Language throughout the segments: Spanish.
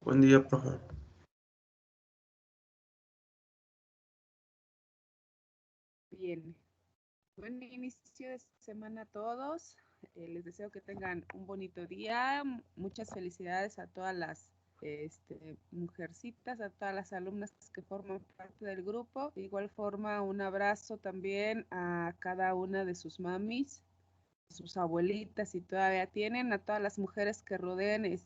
Buen día, profe. Bien, buen inicio de semana a todos. Les deseo que tengan un bonito día. Muchas felicidades a todas las mujercitas, a todas las alumnas que forman parte del grupo. De igual forma, un abrazo también a cada una de sus mamis, sus abuelitas, si todavía tienen, a todas las mujeres que rodeen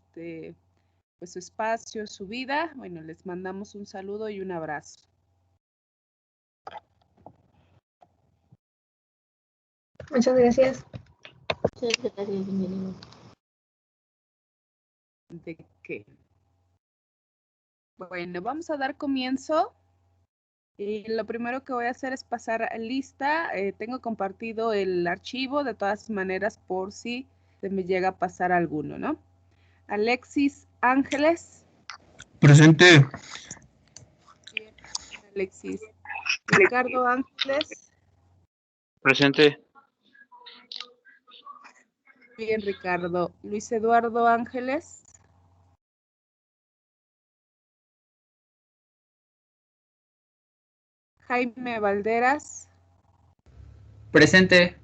pues su espacio, su vida. Bueno, les mandamos un saludo y un abrazo. Muchas gracias. Muchas gracias, bienvenido. ¿De qué? Bueno, vamos a dar comienzo. Y lo primero que voy a hacer es pasar lista. Tengo compartido el archivo de todas maneras por si se me llega a pasar alguno, ¿no? Alexis Ángeles. Presente. Bien, Alexis. Ricardo Ángeles. Presente. Bien, Ricardo. Luis Eduardo Ángeles. Jaime Valderas. Presente.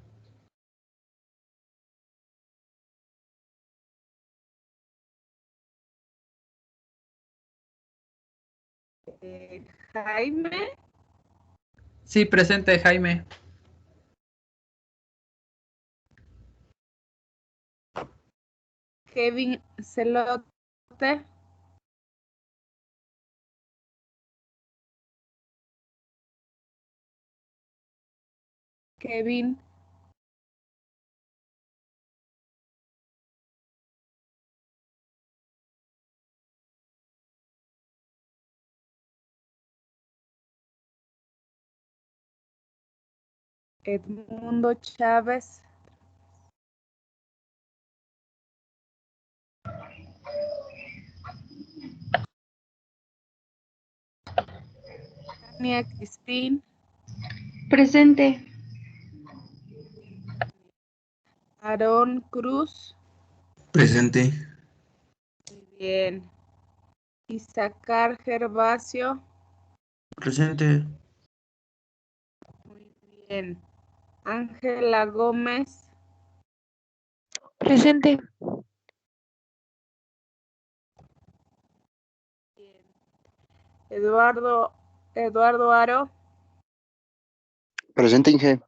Jaime. Sí, presente, Jaime. Kevin Celote. Kevin. Edmundo Chávez. Tania Crispín. Presente. Aarón Cruz. Presente. Muy bien. Isacar Gervasio. Presente. Muy bien. Ángela Gómez. Presente. Bien. Eduardo Aro. Presente, Inge.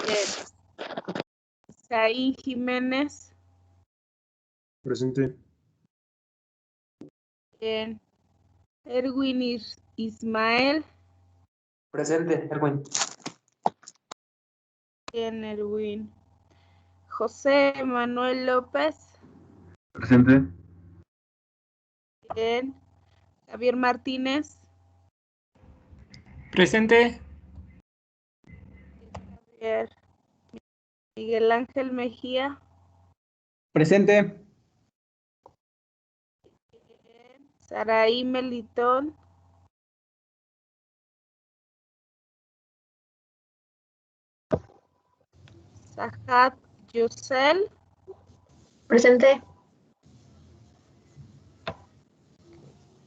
Bien. Isaí Jiménez. Presente. Bien. Erwin Ismael. Presente, Erwin. Bien, Erwin. José Manuel López. Presente. Bien. Javier Martínez. Presente. Javier. Miguel Ángel Mejía. Presente. Bien. Saraí Melitón. Sajat Yusel. Presente.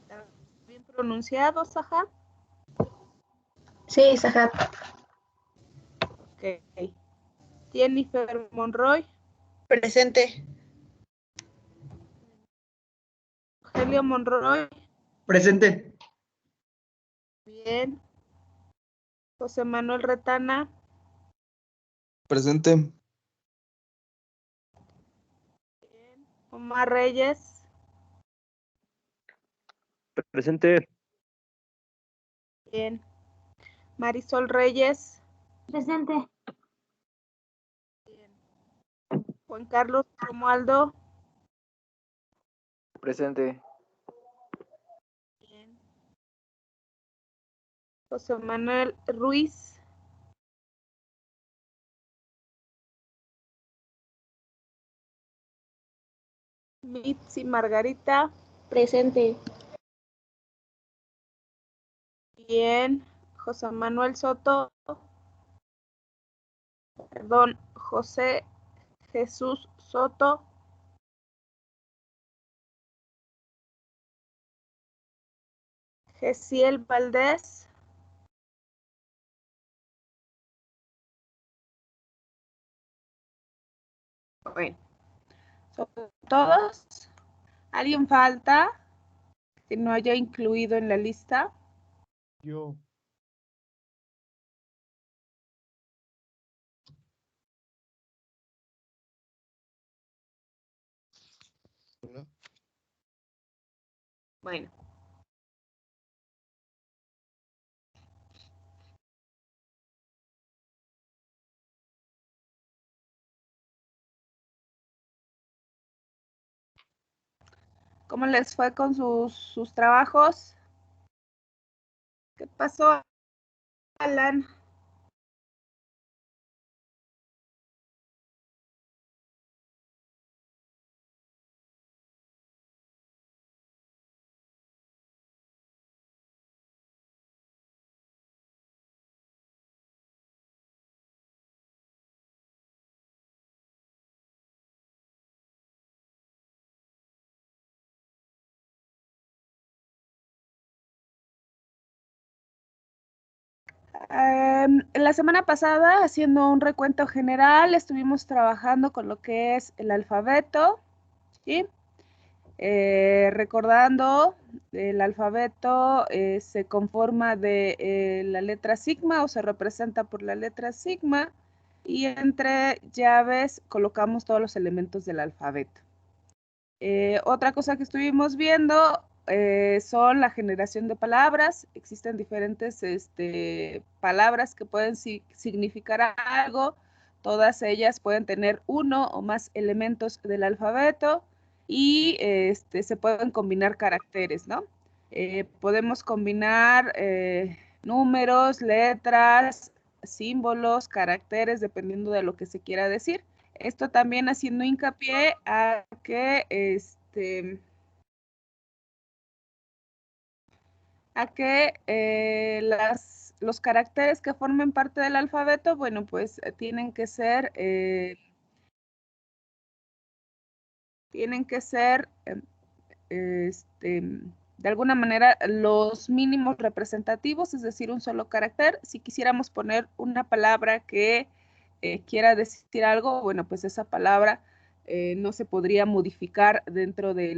¿Está bien pronunciado, Sajat? Sí, Sajat. Ok. Jennifer Monroy. Presente. Rogelio Monroy. Presente. Bien. José Manuel Retana. Presente. Bien. Omar Reyes. Presente. Bien. Marisol Reyes. Presente. Bien. Juan Carlos Romualdo. Presente. Bien. José Manuel Ruiz. Mitzi Margarita. Presente. Bien. José Manuel Soto. Perdón, José Jesús Soto. Gesiel Valdés. Bueno, ¿son todos? ¿Alguien falta que no haya incluido en la lista? Yo. Hola. Bueno. ¿Cómo les fue con sus trabajos? ¿Qué pasó, Alan? La semana pasada, haciendo un recuento general, estuvimos trabajando con lo que es el alfabeto, ¿sí? Recordando, el alfabeto se conforma de la letra sigma o se representa por la letra sigma y entre llaves colocamos todos los elementos del alfabeto. Otra cosa que estuvimos viendo son la generación de palabras. Existen diferentes palabras que pueden significar algo. Todas ellas pueden tener uno o más elementos del alfabeto y se pueden combinar caracteres, ¿no? Podemos combinar números, letras, símbolos, caracteres, dependiendo de lo que se quiera decir. Esto también haciendo hincapié a que los caracteres que formen parte del alfabeto, bueno, pues tienen que ser de alguna manera los mínimos representativos, es decir, un solo carácter. Si quisiéramos poner una palabra que quiera decir algo, bueno, pues esa palabra no se podría modificar dentro de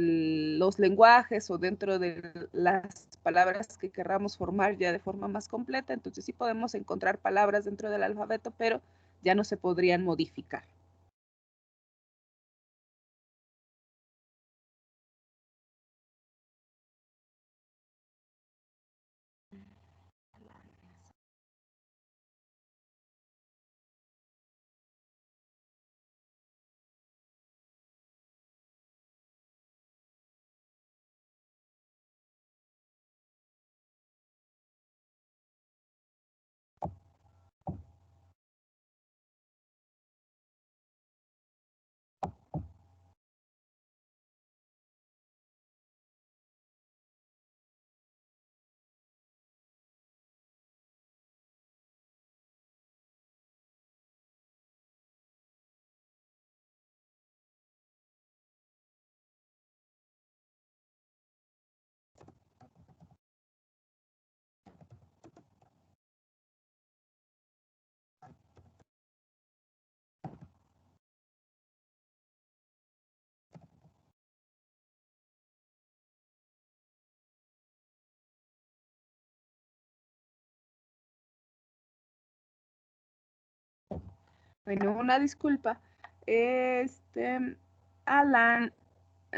los lenguajes o dentro de las palabras que querramos formar ya de forma más completa. Entonces sí podemos encontrar palabras dentro del alfabeto, pero ya no se podrían modificar. Bueno, una disculpa. Alan,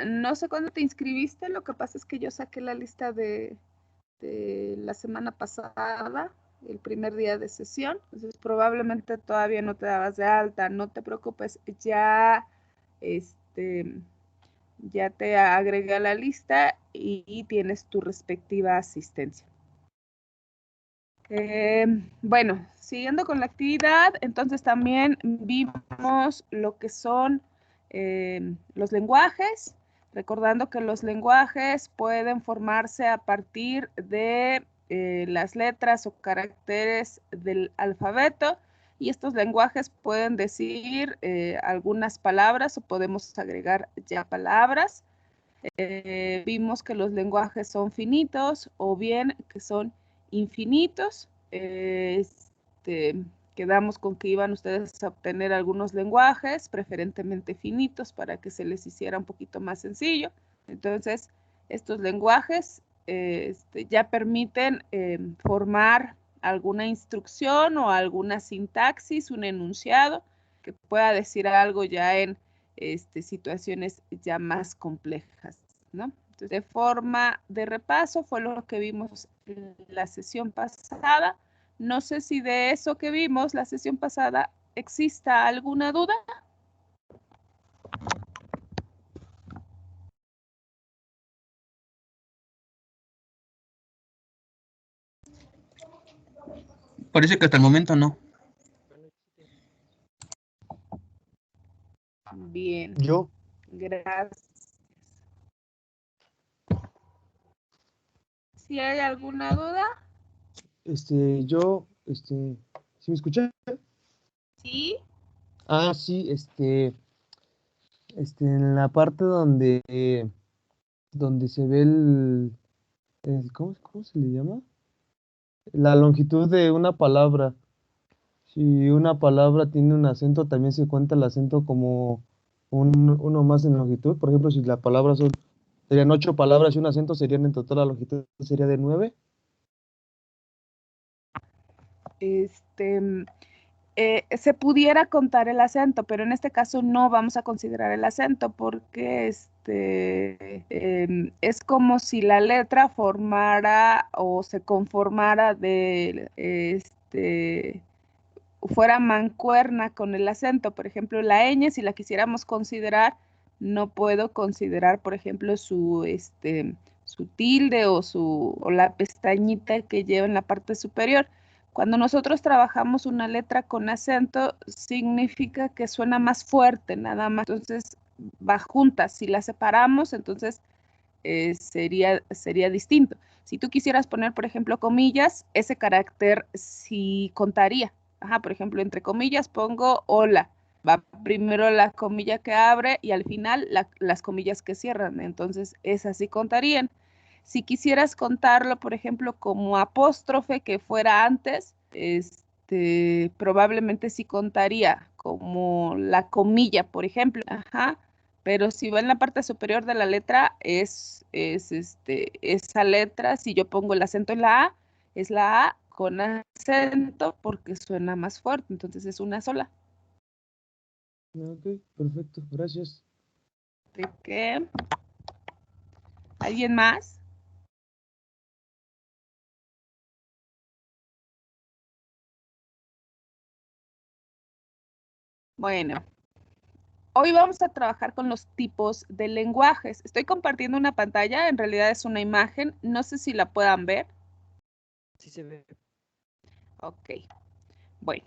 no sé cuándo te inscribiste, lo que pasa es que yo saqué la lista de la semana pasada, el primer día de sesión, entonces probablemente todavía no te dabas de alta, no te preocupes, ya te agregué a la lista y tienes tu respectiva asistencia. Bueno, siguiendo con la actividad, entonces también vimos lo que son los lenguajes, recordando que los lenguajes pueden formarse a partir de las letras o caracteres del alfabeto y estos lenguajes pueden decir algunas palabras o podemos agregar ya palabras. vimos que los lenguajes son finitos o bien que son infinitos. Quedamos con que iban ustedes a obtener algunos lenguajes, preferentemente finitos, para que se les hiciera un poquito más sencillo. Entonces, estos lenguajes ya permiten formar alguna instrucción o alguna sintaxis, un enunciado, que pueda decir algo ya en situaciones ya más complejas, ¿no? Entonces, de forma de repaso, fue lo que vimos en la sesión pasada. No sé si de eso que vimos la sesión pasada exista alguna duda. Parece que hasta el momento no. Bien. Yo. Gracias. Si hay alguna duda. ¿Sí me escuchan? Sí. Ah, sí, en la parte donde se ve ¿cómo se le llama? La longitud de una palabra. Si una palabra tiene un acento, también se cuenta el acento como uno más en longitud. Por ejemplo, si la palabra serían 8 palabras y un acento, serían en total la longitud sería de 9. Se pudiera contar el acento, pero en este caso no vamos a considerar el acento porque es como si la letra formara o se conformara fuera mancuerna con el acento. Por ejemplo, la ñ, si la quisiéramos considerar, no puedo considerar, por ejemplo, su tilde o la pestañita que lleva en la parte superior. Cuando nosotros trabajamos una letra con acento, significa que suena más fuerte, nada más. Entonces, va juntas. Si la separamos, entonces sería distinto. Si tú quisieras poner, por ejemplo, comillas, ese carácter sí contaría. Ajá, por ejemplo, entre comillas pongo hola. Va primero la comilla que abre y al final las comillas que cierran. Entonces, esas sí contarían. Si quisieras contarlo, por ejemplo, como apóstrofe que fuera antes, probablemente sí contaría como la comilla, por ejemplo. Ajá. Pero si va en la parte superior de la letra, esa letra, si yo pongo el acento en la A, es la A con acento porque suena más fuerte, entonces es una sola. Ok, perfecto, gracias. ¿De qué? ¿Alguien más? Bueno, hoy vamos a trabajar con los tipos de lenguajes. Estoy compartiendo una pantalla, en realidad es una imagen, no sé si la puedan ver. Sí se ve. Ok, bueno.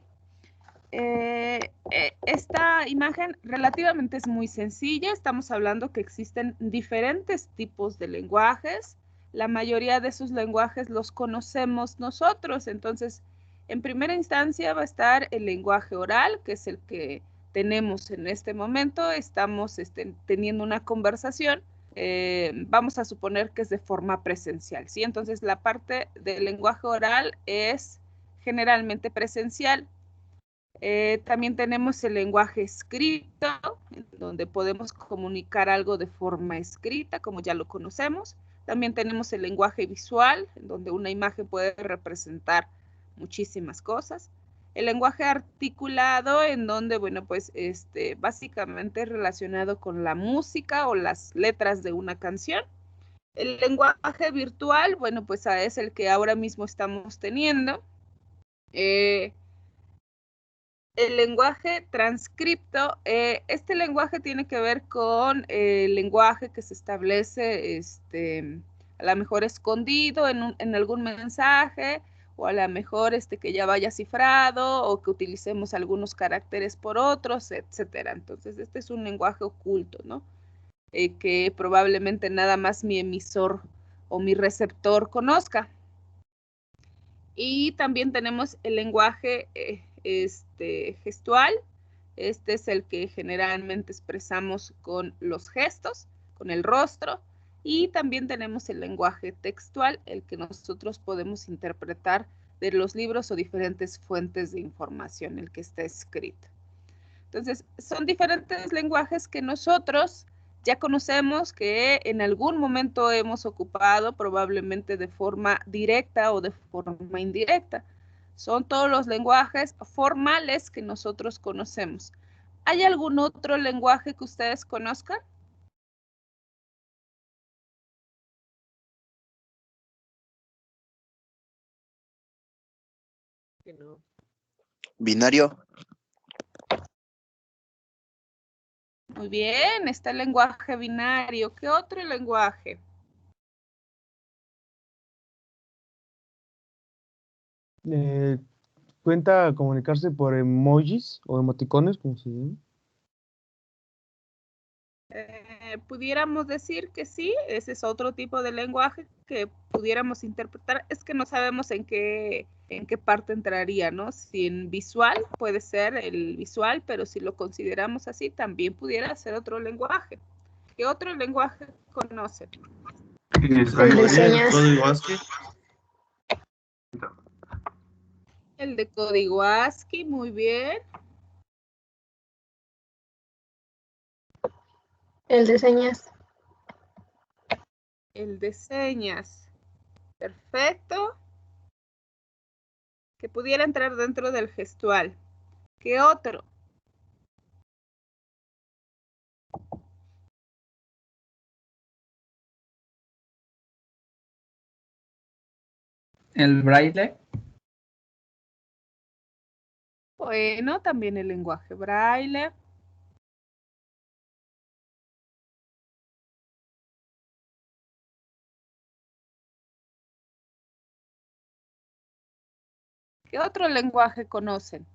Esta imagen relativamente es muy sencilla. Estamos hablando que existen diferentes tipos de lenguajes. La mayoría de esos lenguajes los conocemos nosotros. Entonces, en primera instancia va a estar el lenguaje oral, que es el que tenemos en este momento. Estamos teniendo una conversación. Vamos a suponer que es de forma presencial, ¿sí? Entonces, la parte del lenguaje oral es generalmente presencial. También tenemos el lenguaje escrito, donde podemos comunicar algo de forma escrita, como ya lo conocemos. También tenemos el lenguaje visual, en donde una imagen puede representar muchísimas cosas. El lenguaje articulado, en donde, bueno, pues básicamente relacionado con la música o las letras de una canción. El lenguaje virtual, bueno, pues es el que ahora mismo estamos teniendo. El lenguaje transcripto, este lenguaje tiene que ver con el lenguaje que se establece a lo mejor escondido en algún mensaje, o a lo mejor que ya vaya cifrado, o que utilicemos algunos caracteres por otros, etcétera. Entonces, este es un lenguaje oculto, ¿no? Que probablemente nada más mi emisor o mi receptor conozca. Y también tenemos el lenguaje gestual. Este es el que generalmente expresamos con los gestos, con el rostro. Y también tenemos el lenguaje textual, el que nosotros podemos interpretar de los libros o diferentes fuentes de información, el que está escrito. Entonces, son diferentes lenguajes que nosotros ya conocemos, que en algún momento hemos ocupado, probablemente de forma directa o de forma indirecta. Son todos los lenguajes formales que nosotros conocemos. ¿Hay algún otro lenguaje que ustedes conozcan? Que no. Binario. Muy bien, está el lenguaje binario. ¿Qué otro lenguaje? ¿Cuenta comunicarse por emojis o emoticones, como se llama? Pudiéramos decir que sí, ese es otro tipo de lenguaje que pudiéramos interpretar. Es que no sabemos en qué parte entraría, ¿no? Si en visual puede ser el visual, pero si lo consideramos así, también pudiera ser otro lenguaje. ¿Qué otro lenguaje conocen? El de señas. Código ASCII. El de código ASCII, muy bien. El de señas. El de señas. Perfecto. Que pudiera entrar dentro del gestual. ¿Qué otro? El braille. Bueno, también el lenguaje braille. ¿Qué otro lenguaje conocen?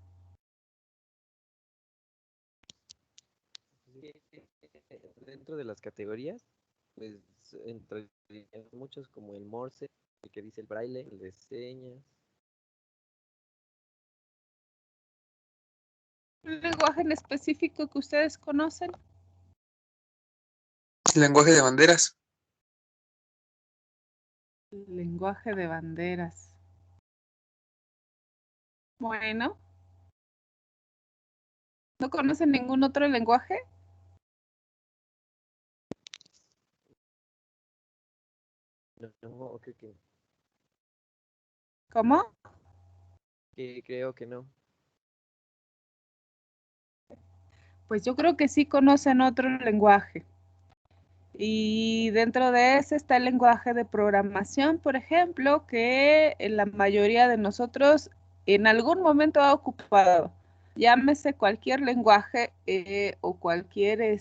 Dentro de las categorías, pues entrarían muchos como el Morse, el que dice el braille, el de señas. ¿Un lenguaje en específico que ustedes conocen? Lenguaje de banderas. El lenguaje de banderas. Bueno. ¿No conocen ningún otro lenguaje? No, creo que, ¿Cómo? creo que no. Pues yo creo que sí conocen otro lenguaje. Y dentro de ese está el lenguaje de programación, por ejemplo, que la mayoría de nosotros en algún momento ha ocupado. Llámese cualquier lenguaje o cualquier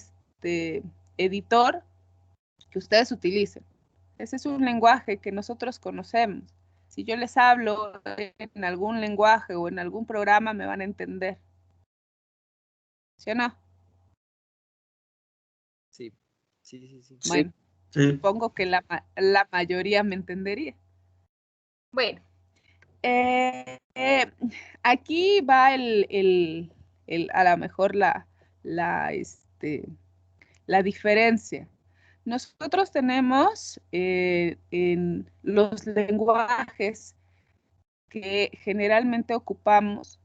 editor que ustedes utilicen. Ese es un lenguaje que nosotros conocemos. Si yo les hablo en algún lenguaje o en algún programa, me van a entender. ¿Sí o no? Sí, sí. Bueno, Sí. supongo que la mayoría me entendería. Bueno, aquí va a lo mejor la diferencia. Nosotros tenemos en los lenguajes que generalmente ocupamos,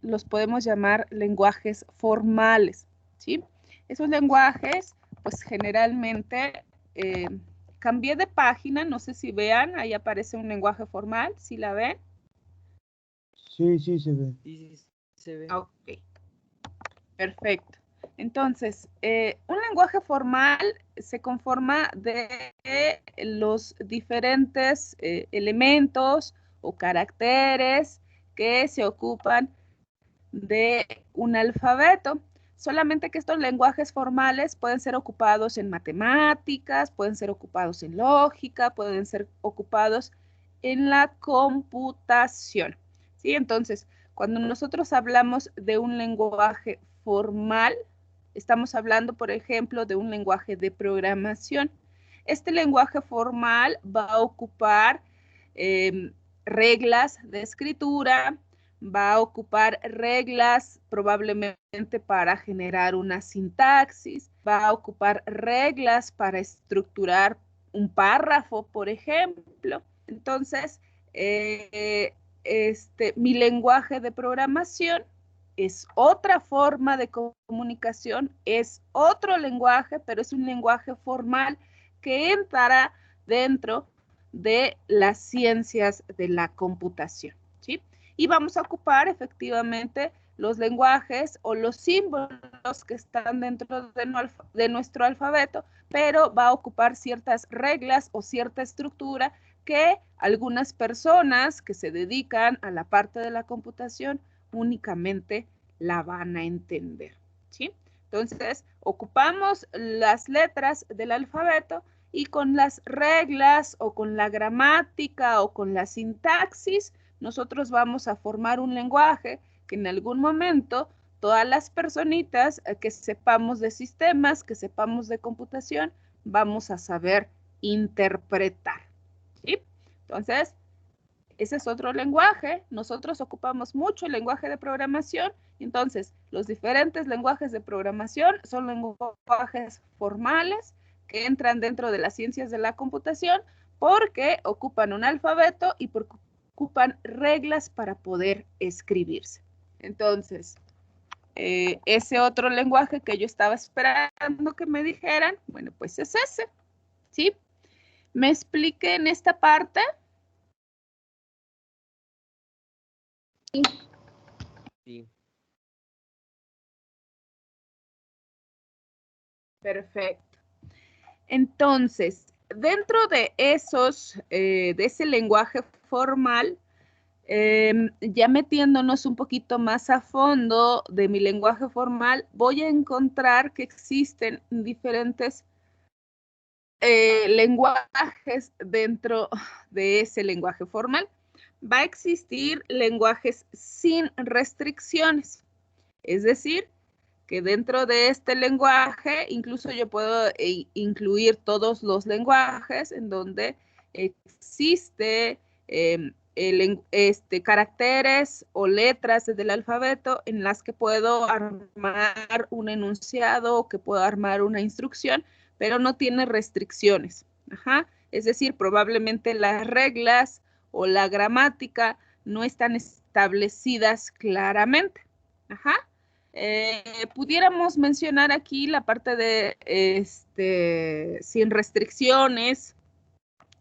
los podemos llamar lenguajes formales, ¿sí? Esos lenguajes, pues generalmente, cambié de página, no sé si vean, ahí aparece un lenguaje formal, ¿sí la ven? Sí, sí, se ve. Sí, se ve. Ok, perfecto. Entonces, un lenguaje formal se conforma de los diferentes elementos o caracteres que se ocupan de un alfabeto. Solamente que estos lenguajes formales pueden ser ocupados en matemáticas, pueden ser ocupados en lógica, pueden ser ocupados en la computación. ¿Sí? Entonces, cuando nosotros hablamos de un lenguaje formal, estamos hablando, por ejemplo, de un lenguaje de programación. Este lenguaje formal va a ocupar reglas de escritura, va a ocupar reglas probablemente para generar una sintaxis, va a ocupar reglas para estructurar un párrafo, por ejemplo. Entonces, mi lenguaje de programación es otra forma de comunicación, es otro lenguaje, pero es un lenguaje formal que entrará dentro de las ciencias de la computación, ¿sí? Y vamos a ocupar efectivamente los lenguajes o los símbolos que están dentro de nuestro alfabeto, pero va a ocupar ciertas reglas o cierta estructura que algunas personas que se dedican a la parte de la computación únicamente la van a entender, ¿sí? Entonces, ocupamos las letras del alfabeto y con las reglas o con la gramática o con la sintaxis, nosotros vamos a formar un lenguaje que en algún momento todas las personitas que sepamos de sistemas, que sepamos de computación, vamos a saber interpretar, ¿sí? Entonces, ese es otro lenguaje. Nosotros ocupamos mucho el lenguaje de programación. Entonces, los diferentes lenguajes de programación son lenguajes formales que entran dentro de las ciencias de la computación porque ocupan un alfabeto y porque ocupan reglas para poder escribirse. Entonces, ese otro lenguaje que yo estaba esperando que me dijeran, bueno, pues es ese, ¿sí? ¿Me expliqué en esta parte? Sí. Perfecto. Entonces, dentro de de ese lenguaje formal, ya metiéndonos un poquito más a fondo de mi lenguaje formal, voy a encontrar que existen diferentes lenguajes dentro de ese lenguaje formal. Va a existir lenguajes sin restricciones, es decir, que dentro de este lenguaje, incluso yo puedo incluir todos los lenguajes en donde existe caracteres o letras del alfabeto en las que puedo armar un enunciado o que puedo armar una instrucción, pero no tiene restricciones. Ajá. Es decir, probablemente las reglas o la gramática no están establecidas claramente. Ajá. Pudiéramos mencionar aquí la parte de sin restricciones,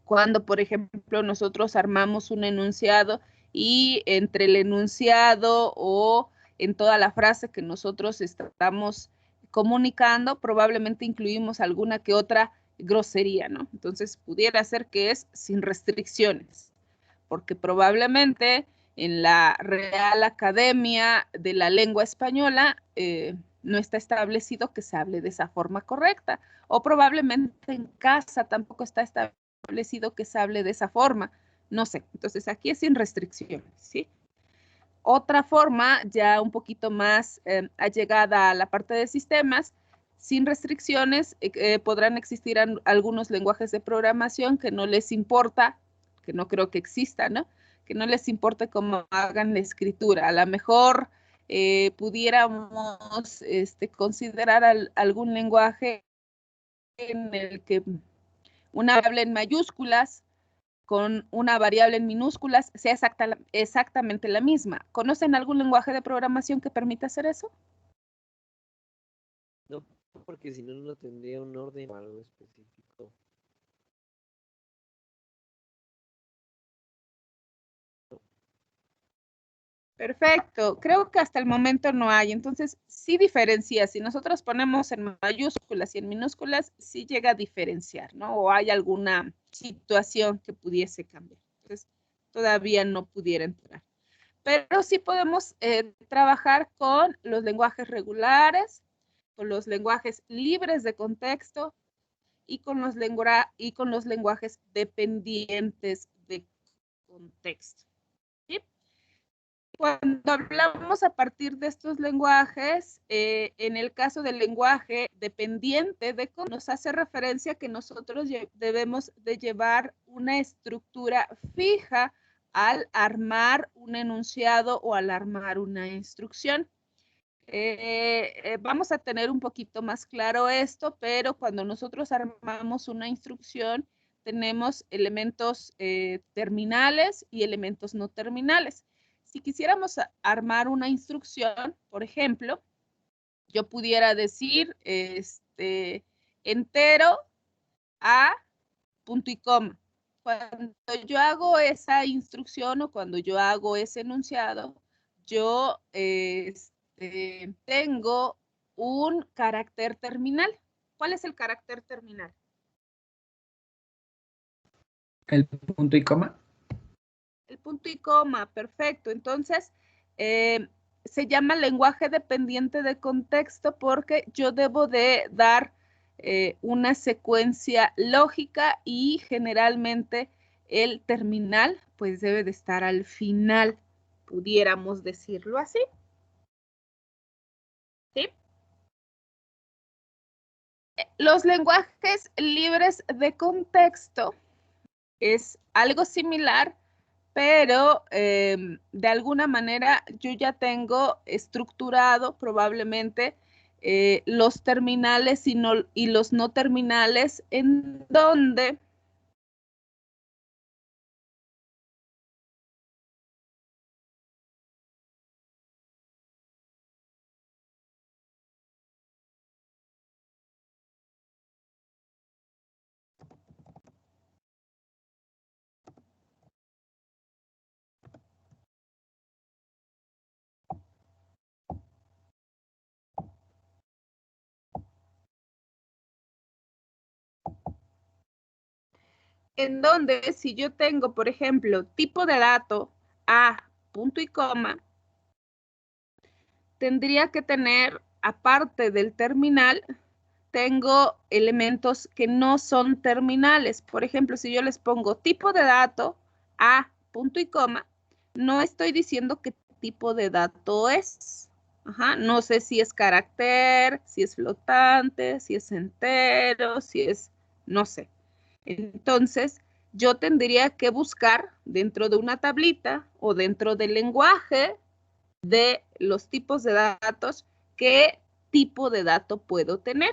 cuando, por ejemplo, nosotros armamos un enunciado y entre el enunciado o en toda la frase que nosotros estamos comunicando, probablemente incluimos alguna que otra grosería, ¿no? Entonces, pudiera ser que es sin restricciones, porque probablemente en la Real Academia de la Lengua Española no está establecido que se hable de esa forma correcta, o probablemente en casa tampoco está establecido que se hable de esa forma, no sé. Entonces aquí es sin restricciones, ¿sí? Otra forma, ya un poquito más allegada a la parte de sistemas, sin restricciones, podrán existir algunos lenguajes de programación que no les importa, que no creo que exista, ¿no? Que no les importe cómo hagan la escritura. A lo mejor pudiéramos considerar algún lenguaje en el que una variable en mayúsculas con una variable en minúsculas sea exactamente la misma. ¿Conocen algún lenguaje de programación que permita hacer eso? No, porque si no, no tendría un orden o algo específico. Perfecto. Creo que hasta el momento no hay. Entonces, sí diferencia. Si nosotros ponemos en mayúsculas y en minúsculas, sí llega a diferenciar, ¿no? O hay alguna situación que pudiese cambiar. Entonces, todavía no pudiera entrar. Pero sí podemos trabajar con los lenguajes regulares, con los lenguajes libres de contexto y con los lenguajes dependientes de contexto. ¿Sí? Cuando hablamos a partir de estos lenguajes, en el caso del lenguaje dependiente de contexto, nos hace referencia que nosotros debemos de llevar una estructura fija al armar un enunciado o al armar una instrucción. Vamos a tener un poquito más claro esto, pero cuando nosotros armamos una instrucción, tenemos elementos terminales y elementos no terminales. Si quisiéramos armar una instrucción, por ejemplo, yo pudiera decir entero a punto y coma. Cuando yo hago esa instrucción o cuando yo hago ese enunciado, yo tengo un carácter terminal. ¿Cuál es el carácter terminal? El punto y coma. El punto y coma, perfecto. Entonces, se llama lenguaje dependiente de contexto porque yo debo de dar una secuencia lógica y generalmente el terminal pues debe de estar al final, pudiéramos decirlo así. ¿Sí? Los lenguajes libres de contexto es algo similar, pero de alguna manera yo ya tengo estructurado probablemente los terminales y los no terminales en donde si yo tengo, por ejemplo, tipo de dato a punto y coma, tendría que tener, aparte del terminal, tengo elementos que no son terminales. Por ejemplo, si yo les pongo tipo de dato a punto y coma, no estoy diciendo qué tipo de dato es. Ajá, no sé si es carácter, si es flotante, si es entero, si es, no sé. Entonces, yo tendría que buscar dentro de una tablita o dentro del lenguaje de los tipos de datos qué tipo de dato puedo tener.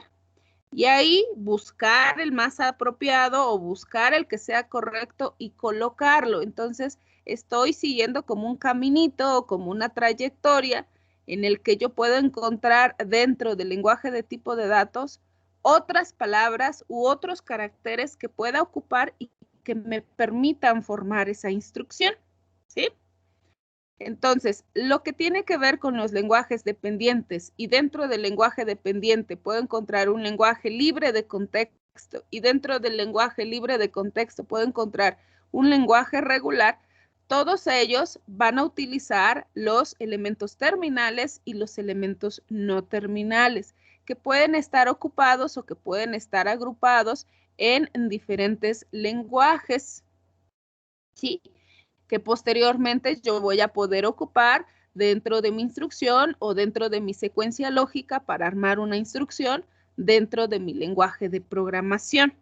Y ahí buscar el más apropiado o buscar el que sea correcto y colocarlo. Entonces, estoy siguiendo como un caminito o como una trayectoria en el que yo puedo encontrar dentro del lenguaje de tipo de datos otras palabras u otros caracteres que pueda ocupar y que me permitan formar esa instrucción. ¿Sí? Entonces, lo que tiene que ver con los lenguajes dependientes y dentro del lenguaje dependiente puedo encontrar un lenguaje libre de contexto y dentro del lenguaje libre de contexto puedo encontrar un lenguaje regular, todos ellos van a utilizar los elementos terminales y los elementos no terminales que pueden estar ocupados o que pueden estar agrupados en diferentes lenguajes. ¿Sí? Que posteriormente yo voy a poder ocupar dentro de mi instrucción o dentro de mi secuencia lógica para armar una instrucción dentro de mi lenguaje de programación.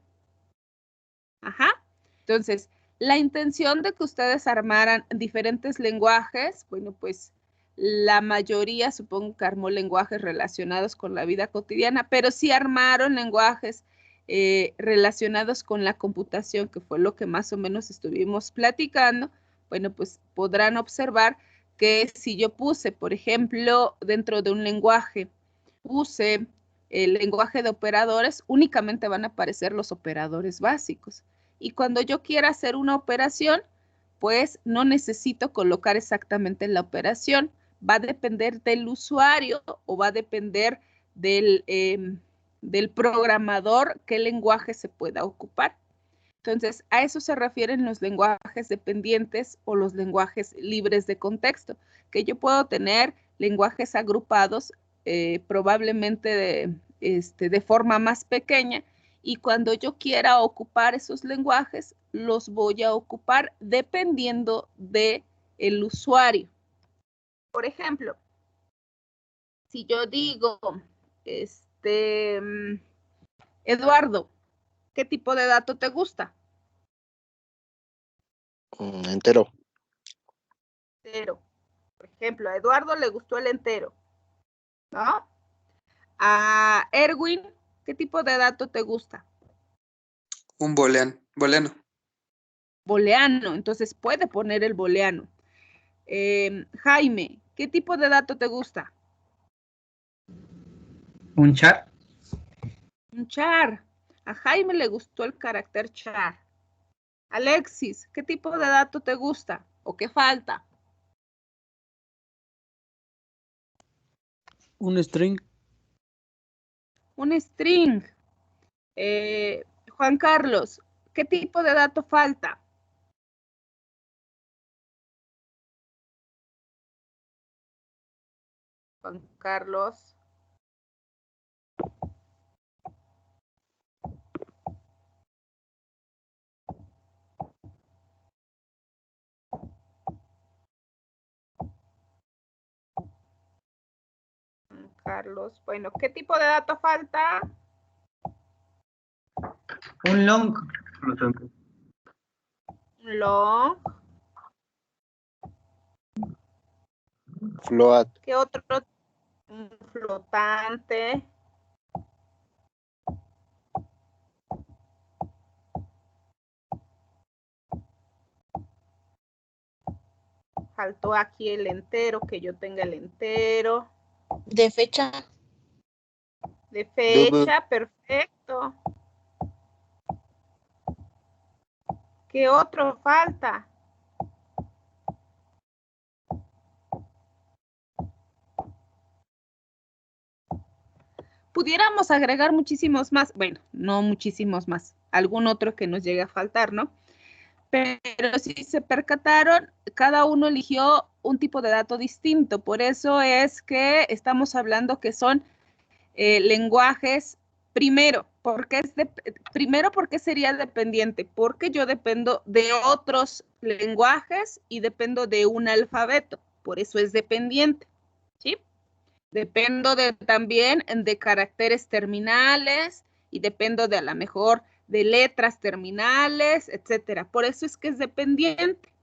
Ajá. Entonces, la intención de que ustedes armaran diferentes lenguajes, bueno, pues la mayoría supongo que armó lenguajes relacionados con la vida cotidiana, pero sí armaron lenguajes relacionados con la computación, que fue lo que más o menos estuvimos platicando. Bueno, pues podrán observar que si yo puse, por ejemplo, dentro de un lenguaje, puse el lenguaje de operadores, únicamente van a aparecer los operadores básicos. Y cuando yo quiera hacer una operación, pues no necesito colocar exactamente la operación. Va a depender del usuario o va a depender del programador qué lenguaje se pueda ocupar. Entonces, a eso se refieren los lenguajes dependientes o los lenguajes libres de contexto, que yo puedo tener lenguajes agrupados probablemente de forma más pequeña y cuando yo quiera ocupar esos lenguajes, los voy a ocupar dependiendo del usuario. Por ejemplo, si yo digo, Eduardo, ¿qué tipo de dato te gusta? Entero. entero. Por ejemplo, a Eduardo le gustó el entero, ¿no? A Erwin, ¿qué tipo de dato te gusta? Un booleano. Booleano, entonces puede poner el booleano. Jaime, ¿qué tipo de dato te gusta? Un char. Un char. A Jaime le gustó el carácter char. Alexis, ¿qué tipo de dato te gusta? ¿O qué falta? Un string. Un string. Juan Carlos, ¿qué tipo de dato falta? Juan Carlos. Juan Carlos, bueno, ¿qué tipo de dato falta? Un long. Long. Float. ¿Qué otro? Un flotante. Faltó aquí el entero, que yo tenga el entero. De fecha. De fecha, perfecto. ¿Qué otro falta? Pudiéramos agregar muchísimos más, bueno, no muchísimos más, algún otro que nos llegue a faltar, ¿no? Pero si se percataron, cada uno eligió un tipo de dato distinto, por eso es que estamos hablando que son lenguajes, primero, porque sería dependiente, porque yo dependo de otros lenguajes y dependo de un alfabeto, por eso es dependiente, ¿sí? Dependo también de caracteres terminales y dependo de a lo mejor de letras terminales, etcétera. Por eso es que es dependiente.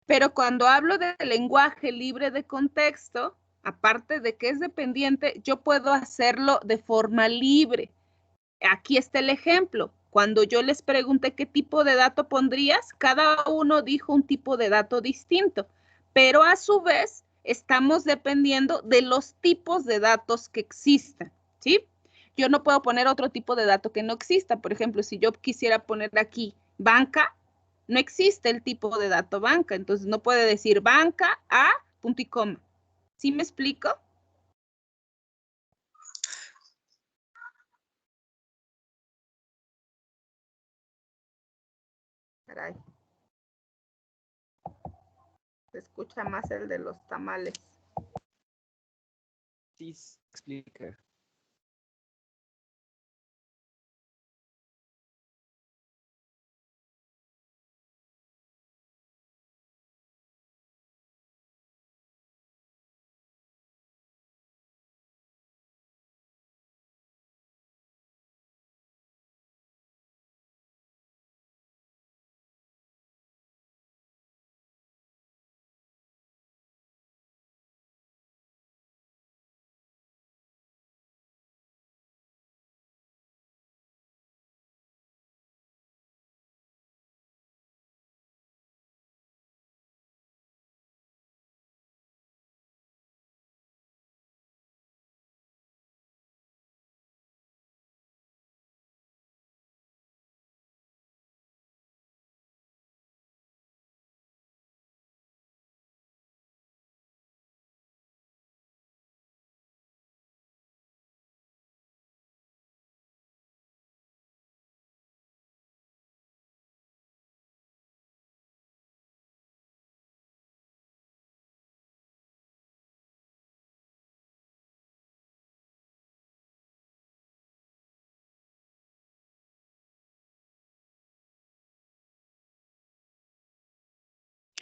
Pero cuando hablo de lenguaje libre de contexto, aparte de que es dependiente, yo puedo hacerlo de forma libre. Aquí está el ejemplo. Cuando yo les pregunté qué tipo de dato pondrías, cada uno dijo un tipo de dato distinto, pero a su vez estamos dependiendo de los tipos de datos que existan, ¿sí? Yo no puedo poner otro tipo de dato que no exista. Por ejemplo, si yo quisiera poner aquí banca, no existe el tipo de dato banca, entonces no puede decir banca a punto y coma. ¿Sí me explico? Caray. Se escucha más el de los tamales. Sí, se explica.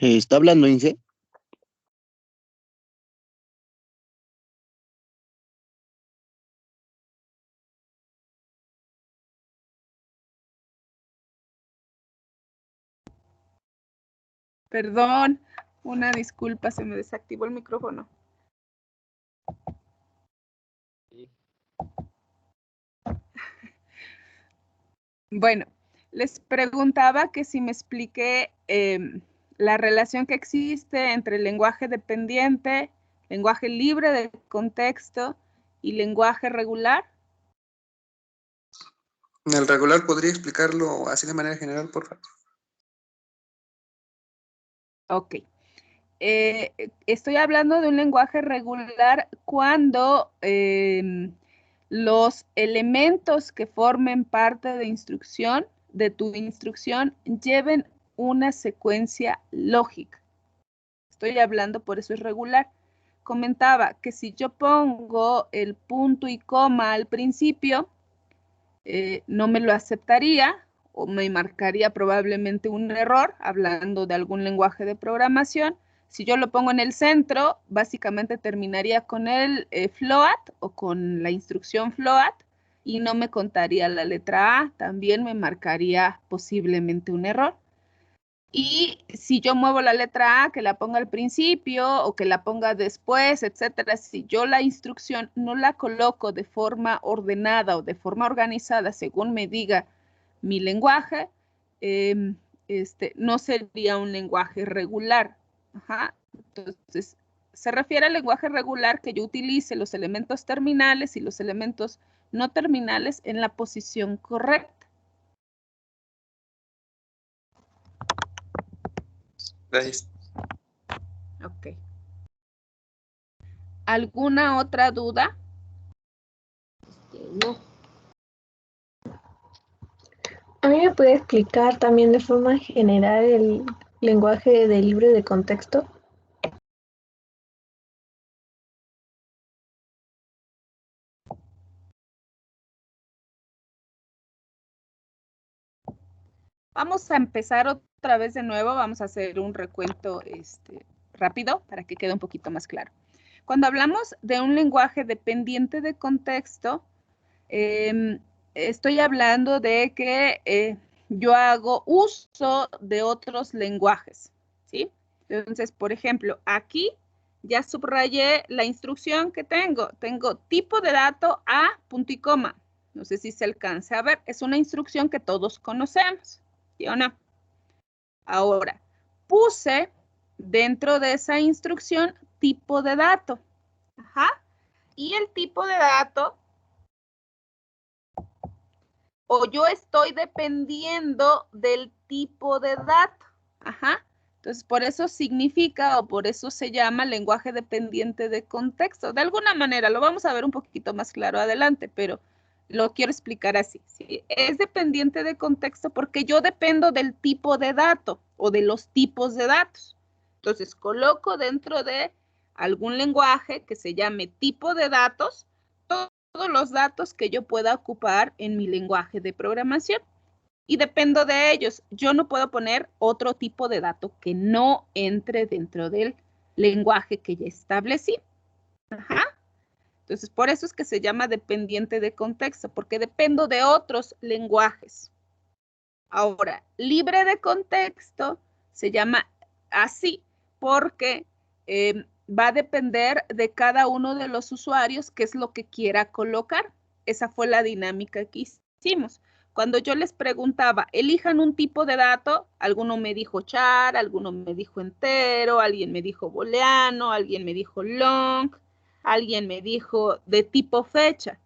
¿Está hablando Ince? Perdón, Una disculpa, se me desactivó el micrófono. Sí. Bueno, les preguntaba que si me expliqué la relación que existe entre el lenguaje dependiente, lenguaje libre de contexto y lenguaje regular. En el regular, ¿podría explicarlo así de manera general, por favor? Ok. Estoy hablando de un lenguaje regular cuando los elementos que formen parte de tu instrucción, lleven una secuencia lógica. Estoy hablando, por eso es regular. Comentaba que si yo pongo el punto y coma al principio, no me lo aceptaría o me marcaría probablemente un error, hablando de algún lenguaje de programación. Si yo lo pongo en el centro, básicamente terminaría con el float o con la instrucción float y no me contaría la letra A, también me marcaría posiblemente un error. Y si yo muevo la letra A, que la ponga al principio o que la ponga después, etcétera, si yo la instrucción no la coloco de forma ordenada o de forma organizada según me diga mi lenguaje, no sería un lenguaje regular. Ajá. Entonces, se refiere al lenguaje regular que yo utilice los elementos terminales y los elementos no terminales en la posición correcta. Gracias. Ok. ¿Alguna otra duda? No. ¿A mí me puede explicar también de forma general el lenguaje de libre de contexto? Vamos a empezar otra vez de nuevo. Vamos a hacer un recuento rápido para que quede un poquito más claro. Cuando hablamos de un lenguaje dependiente de contexto, estoy hablando de que yo hago uso de otros lenguajes, ¿sí? Entonces, por ejemplo, aquí ya subrayé la instrucción que tengo. Tengo tipo de dato a punto y coma. No sé si se alcanza a ver. Es una instrucción que todos conocemos, ¿sí o no? Ahora, puse dentro de esa instrucción tipo de dato. Ajá. Y el tipo de dato, o yo estoy dependiendo del tipo de dato. Ajá. Entonces, por eso significa o por eso se llama lenguaje dependiente de contexto. De alguna manera, lo vamos a ver un poquito más claro adelante, pero lo quiero explicar así. ¿Sí? Es dependiente de contexto porque yo dependo del tipo de dato o de los tipos de datos. Entonces, coloco dentro de algún lenguaje que se llame tipo de datos todos los datos que yo pueda ocupar en mi lenguaje de programación. Y dependo de ellos. Yo no puedo poner otro tipo de dato que no entre dentro del lenguaje que ya establecí. Ajá. Entonces, por eso es que se llama dependiente de contexto, porque dependo de otros lenguajes. Ahora, libre de contexto se llama así porque va a depender de cada uno de los usuarios qué es lo que quiera colocar. Esa fue la dinámica que hicimos. Cuando yo les preguntaba, elijan un tipo de dato, alguno me dijo char, alguno me dijo entero, alguien me dijo booleano, alguien me dijo long, alguien me dijo de tipo fecha.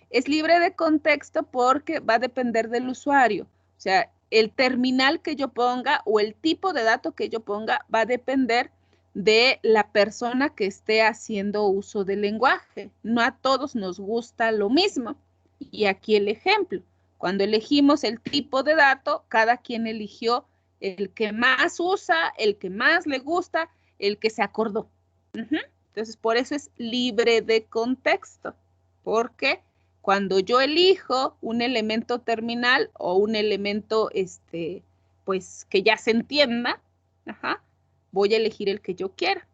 Es libre de contexto porque va a depender del usuario. O sea, el terminal que yo ponga o el tipo de dato que yo ponga va a depender de la persona que esté haciendo uso del lenguaje. No a todos nos gusta lo mismo. Y aquí el ejemplo. Cuando elegimos el tipo de dato, cada quien eligió el que más usa, el que más le gusta, el que se acordó. Entonces, por eso es libre de contexto. Porque cuando yo elijo un elemento terminal o un elemento, pues, que ya se entienda, voy a elegir el que yo quiera.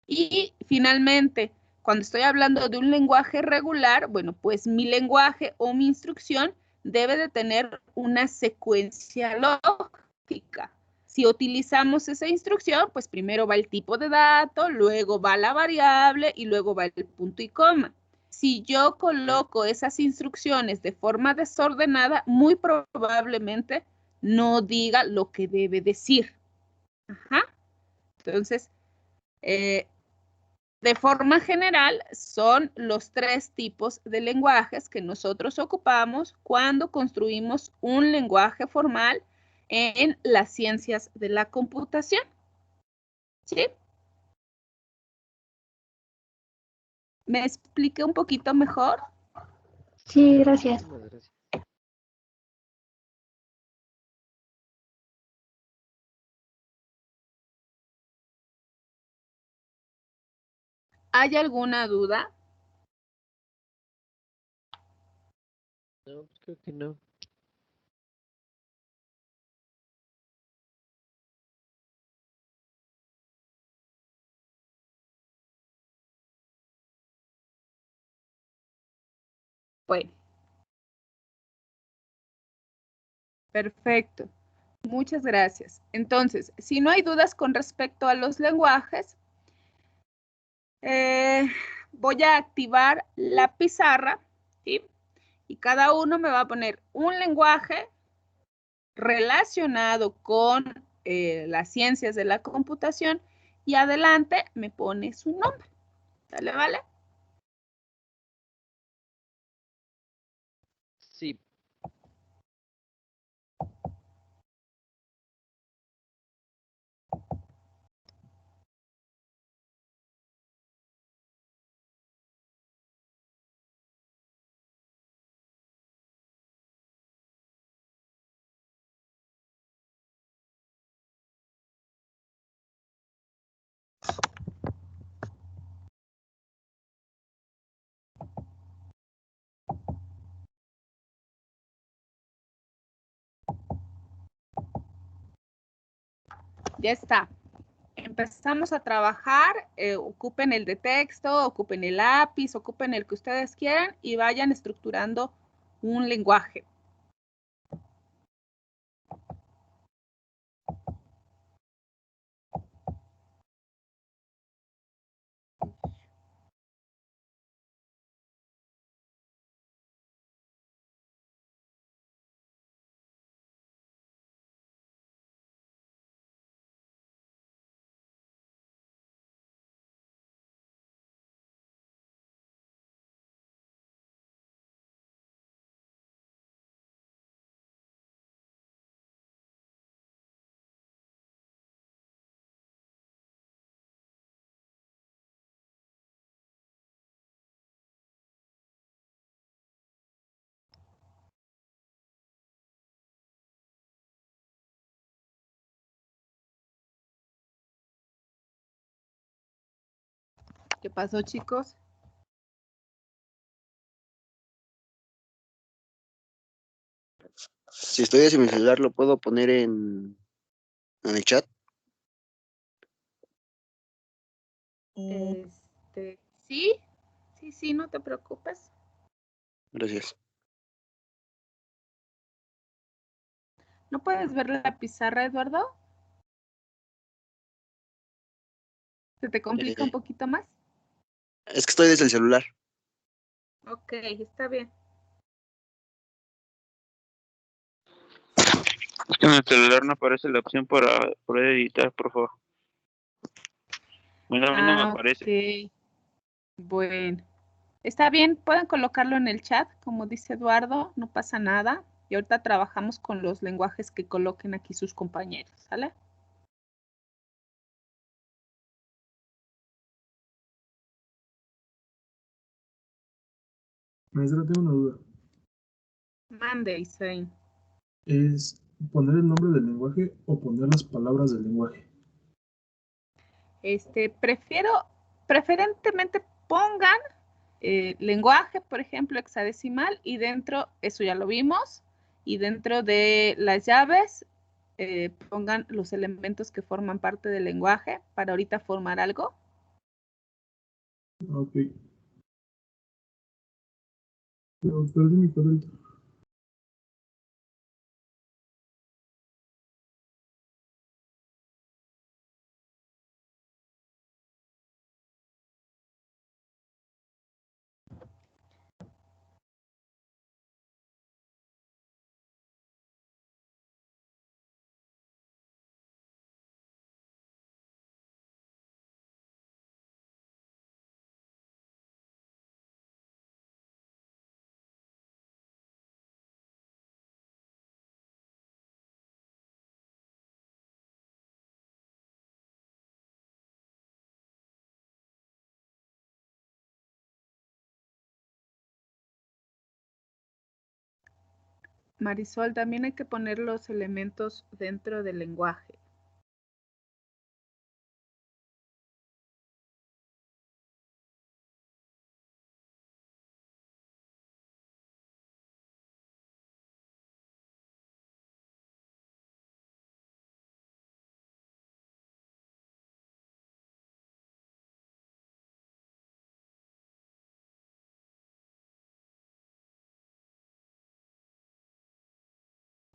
Y finalmente, cuando estoy hablando de un lenguaje regular, bueno, pues mi lenguaje o mi instrucción debe de tener una secuencia lógica. Si utilizamos esa instrucción, pues primero va el tipo de dato, luego va la variable y luego va el punto y coma. Si yo coloco esas instrucciones de forma desordenada, muy probablemente no diga lo que debe decir. Ajá. Entonces, de forma general, son los 3 tipos de lenguajes que nosotros ocupamos cuando construimos un lenguaje formal en las ciencias de la computación. ¿Sí? ¿Me expliqué un poquito mejor? Sí, gracias. Muchísimas gracias. ¿Hay alguna duda? No, pues creo que no. Bueno. Perfecto. Muchas gracias. Entonces, si no hay dudas con respecto a los lenguajes, voy a activar la pizarra, ¿sí? Y cada uno me va a poner un lenguaje relacionado con las ciencias de la computación y adelante me pone su nombre. ¿Sale, vale? Sí. Ya está. Empezamos a trabajar, ocupen el de texto, ocupen el lápiz, ocupen el que ustedes quieran y vayan estructurando un lenguaje. ¿Qué pasó, chicos? Si estoy desde mi celular, ¿lo puedo poner en el chat? Sí, sí, no te preocupes. Gracias. ¿No puedes ver la pizarra, Eduardo? ¿Se te complica un Eh, poquito más? es que estoy desde el celular. Ok, está bien. Es que en el celular no aparece la opción para poder editar, por favor. Bueno, a mí no me aparece. Ok. Bueno. Está bien, pueden colocarlo en el chat, como dice Eduardo, no pasa nada. Y ahorita trabajamos con los lenguajes que coloquen aquí sus compañeros, ¿sale? Maestra, tengo una duda. Mande, Isaín. ¿Es poner el nombre del lenguaje o poner las palabras del lenguaje? Preferentemente pongan lenguaje, por ejemplo, hexadecimal, y dentro, eso ya lo vimos, y dentro de las llaves pongan los elementos que forman parte del lenguaje para ahorita formar algo. Ok. Pero perdí mi cuadrito. Marisol, también hay que poner los elementos dentro del lenguaje.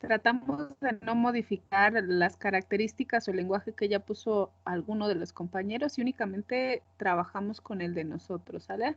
Tratamos de no modificar las características o el lenguaje que ya puso alguno de los compañeros y únicamente trabajamos con el de nosotros, ¿sale?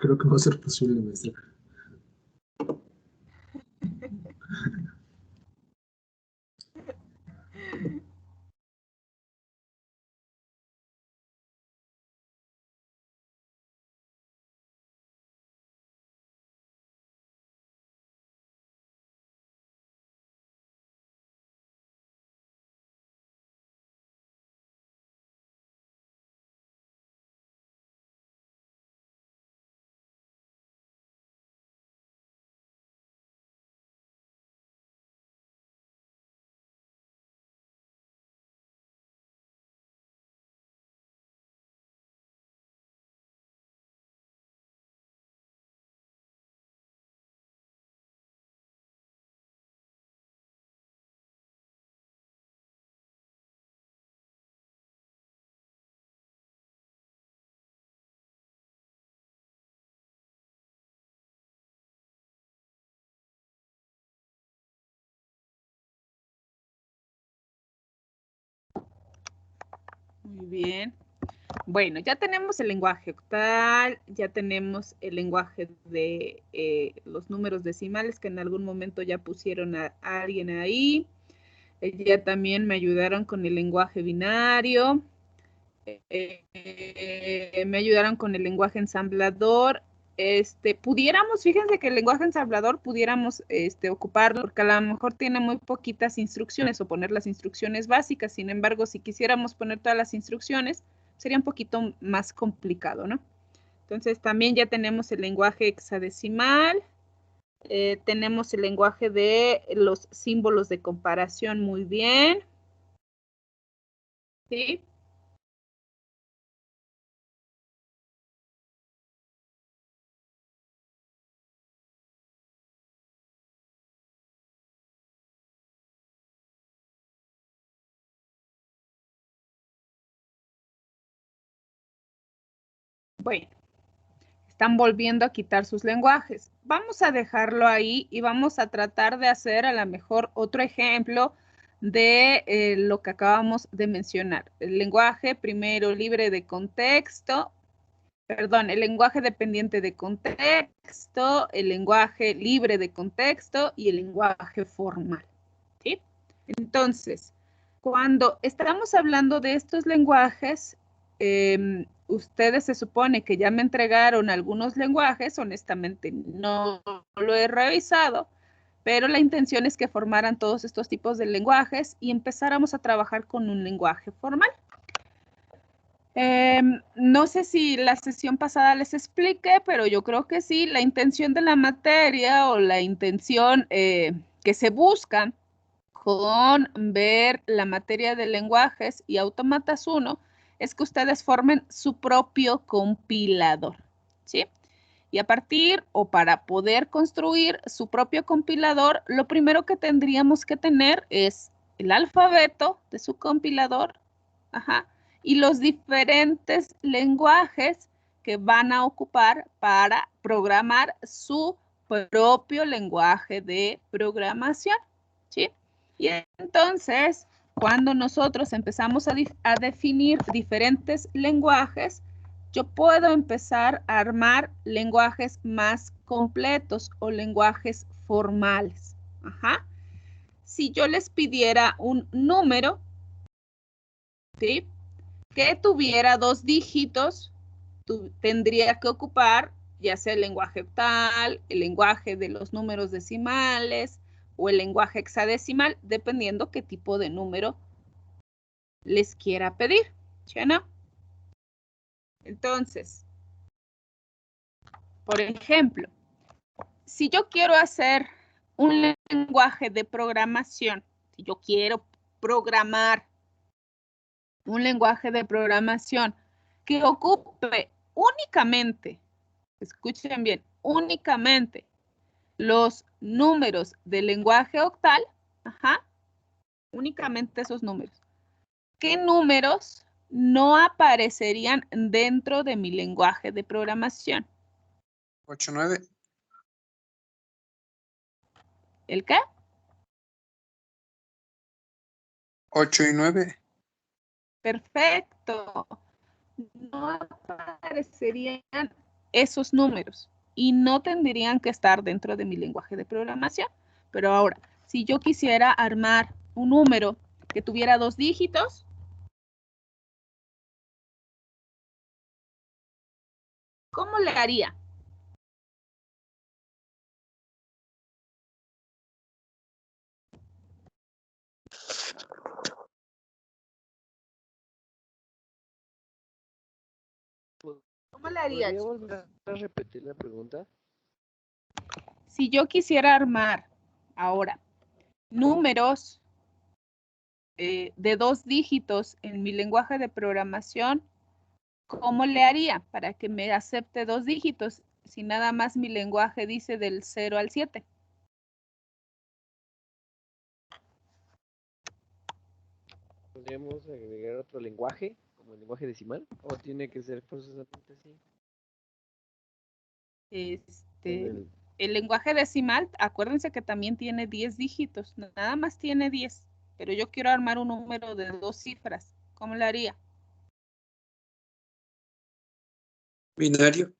Creo que va a ser posible, maestra. Muy bien. Bueno, ya tenemos el lenguaje octal, ya tenemos el lenguaje de los números decimales que en algún momento ya pusieron a alguien ahí. Ya también me ayudaron con el lenguaje binario. Me ayudaron con el lenguaje ensamblador. Pudiéramos, fíjense que el lenguaje ensamblador pudiéramos ocuparlo porque a lo mejor tiene muy poquitas instrucciones o poner las instrucciones básicas. Sin embargo, si quisiéramos poner todas las instrucciones, sería un poquito más complicado, ¿no? Entonces, también ya tenemos el lenguaje hexadecimal. Tenemos el lenguaje de los símbolos de comparación muy bien. ¿Sí? Bueno, están volviendo a quitar sus lenguajes. Vamos a dejarlo ahí y vamos a tratar de hacer a lo mejor otro ejemplo de lo que acabamos de mencionar. El lenguaje primero libre de contexto, perdón, el lenguaje dependiente de contexto, el lenguaje libre de contexto y el lenguaje formal. ¿Sí? Entonces, cuando estamos hablando de estos lenguajes, ustedes se supone que ya me entregaron algunos lenguajes, honestamente no lo he revisado, pero la intención es que formaran todos estos tipos de lenguajes y empezáramos a trabajar con un lenguaje formal. No sé si la sesión pasada les expliqué, pero yo creo que sí, la intención de la materia o la intención que se busca con ver la materia de lenguajes y autómatas 1 es que ustedes formen su propio compilador, ¿sí? Y a partir o para poder construir su propio compilador, lo primero que tendríamos que tener es el alfabeto de su compilador, y los diferentes lenguajes que van a ocupar para programar su propio lenguaje de programación, ¿sí? Y entonces, cuando nosotros empezamos a definir diferentes lenguajes, yo puedo empezar a armar lenguajes más completos o lenguajes formales. Si yo les pidiera un número, ¿sí?, que tuviera 2 dígitos, tendría que ocupar ya sea el lenguaje octal, el lenguaje de los números decimales o el lenguaje hexadecimal, dependiendo qué tipo de número les quiera pedir, ¿sí o no? Entonces, por ejemplo, si yo quiero hacer un lenguaje de programación, si yo quiero programar un lenguaje de programación que ocupe únicamente, escuchen bien, únicamente los números del lenguaje octal, únicamente esos números. ¿Qué números no aparecerían dentro de mi lenguaje de programación? 8, 9. ¿El qué? 8 y 9. Perfecto. No aparecerían esos números y no tendrían que estar dentro de mi lenguaje de programación. Pero ahora, si yo quisiera armar un número que tuviera 2 dígitos, ¿cómo le haría? ¿Cómo le haría? ¿Podría volver a repetir la pregunta? Si yo quisiera armar ahora números de 2 dígitos en mi lenguaje de programación, ¿cómo le haría para que me acepte 2 dígitos si nada más mi lenguaje dice del 0 al 7? ¿Podríamos agregar otro lenguaje, como el lenguaje decimal? ¿O tiene que ser forzosamente así? El lenguaje decimal, acuérdense que también tiene 10 dígitos, nada más tiene 10, pero yo quiero armar un número de 2 cifras. ¿Cómo lo haría? Binario.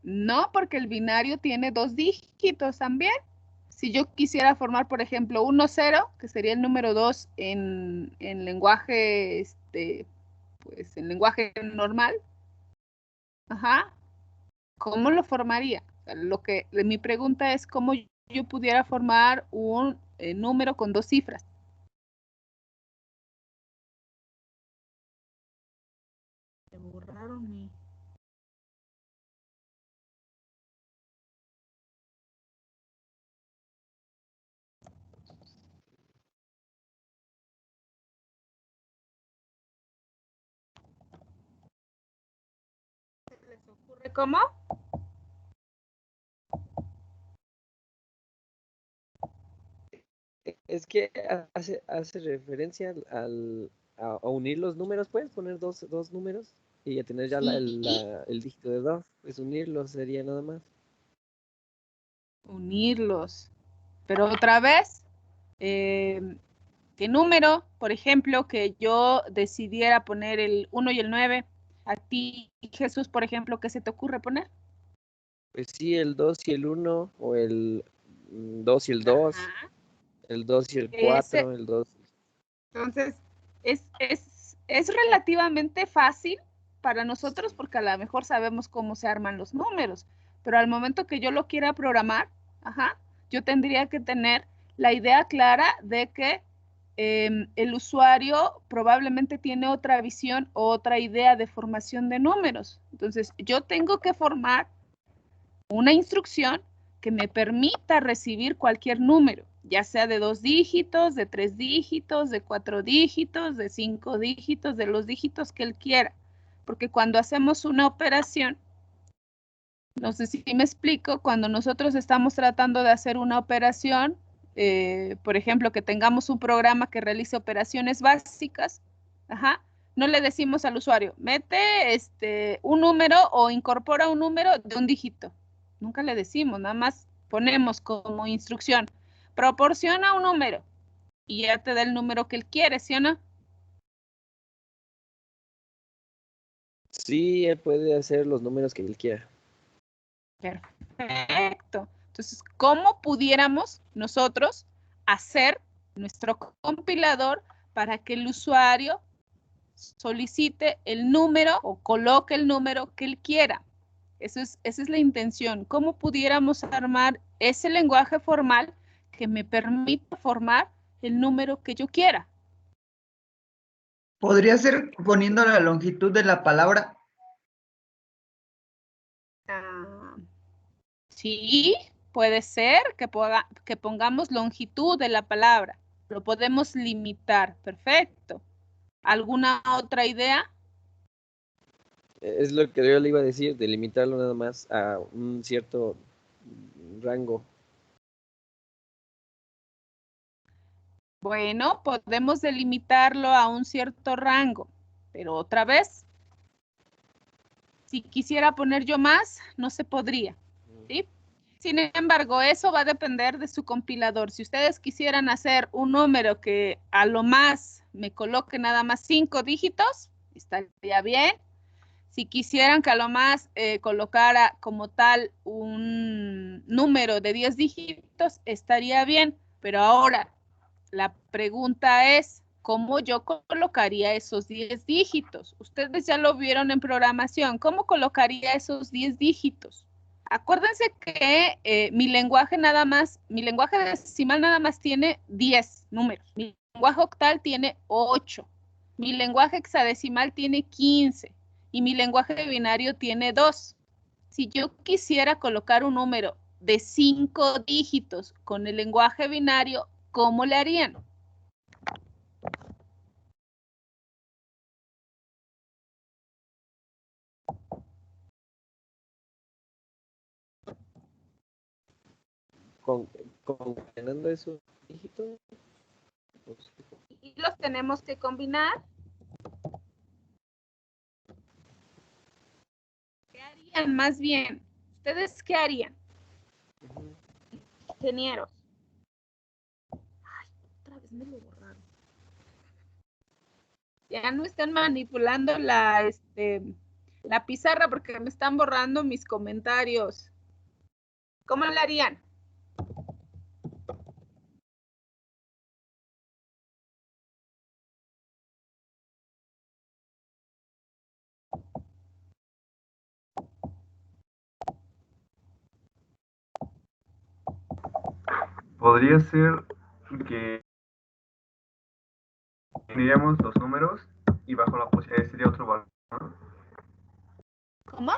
No, porque el binario tiene 2 dígitos también. Si yo quisiera formar, por ejemplo, 1, 0, que sería el número 2 en lenguaje, pues en lenguaje normal, ¿cómo lo formaría? Mi pregunta es cómo yo pudiera formar un número con 2 cifras. Me borraron mi... ¿Se les ocurre cómo? Es que hace referencia a unir los números. Puedes poner dos números y ya tener ya el dígito de 2. Pues unirlos sería nada más. Unirlos. Pero otra vez, ¿qué número? Por ejemplo, que yo decidiera poner el 1 y el 9. A ti, Jesús, por ejemplo, ¿qué se te ocurre poner? Pues sí, el 2 y el 1, o el 2 y el 2, el 2 y el 4, el 2. Entonces, es relativamente fácil para nosotros porque a lo mejor sabemos cómo se arman los números, pero al momento que yo lo quiera programar, yo tendría que tener la idea clara de que el usuario probablemente tiene otra visión o otra idea de formación de números. Entonces, yo tengo que formar una instrucción que me permita recibir cualquier número, ya sea de 2 dígitos, de 3 dígitos, de 4 dígitos, de 5 dígitos, de los dígitos que él quiera. Porque cuando hacemos una operación, no sé si me explico, cuando nosotros estamos tratando de hacer una operación, por ejemplo, que tengamos un programa que realice operaciones básicas, no le decimos al usuario, mete un número o incorpora un número de un dígito. Nunca le decimos, nada más ponemos como instrucción, proporciona un número y ya te da el número que él quiere, ¿sí o no? Sí, él puede hacer los números que él quiera. Perfecto. Entonces, ¿cómo pudiéramos nosotros hacer nuestro compilador para que el usuario solicite el número o coloque el número que él quiera? Esa es la intención. ¿Cómo pudiéramos armar ese lenguaje formal que me permita formar el número que yo quiera? ¿Podría ser poniendo la longitud de la palabra? Sí, puede ser que pongamos longitud de la palabra. Lo podemos limitar. Perfecto. ¿Alguna otra idea? Es lo que yo le iba a decir, de limitarlo nada más a un cierto rango. Bueno, podemos delimitarlo a un cierto rango, pero otra vez, si quisiera poner yo más, no se podría, ¿sí? Sin embargo, eso va a depender de su compilador. Si ustedes quisieran hacer un número que a lo más me coloque nada más 5 dígitos, estaría bien. Si quisieran que a lo más colocara como tal un número de 10 dígitos, estaría bien. Pero ahora, la pregunta es, ¿cómo yo colocaría esos 10 dígitos? Ustedes ya lo vieron en programación. ¿Cómo colocaría esos 10 dígitos? Acuérdense que mi lenguaje decimal nada más tiene 10 números. Mi lenguaje octal tiene 8. Mi lenguaje hexadecimal tiene 15. Y mi lenguaje binario tiene 2. Si yo quisiera colocar un número de 5 dígitos con el lenguaje binario, ¿cómo le harían? ¿Concatenando esos dígitos? Y los tenemos que combinar. ¿Qué harían más bien? ¿Ustedes qué harían? Ingenieros. Ay, otra vez me lo borraron. Ya no están manipulando la pizarra porque me están borrando mis comentarios. ¿Cómo le harían? Podría ser que uniríamos los números y bajo la posibilidad sería otro valor, ¿no? ¿Cómo?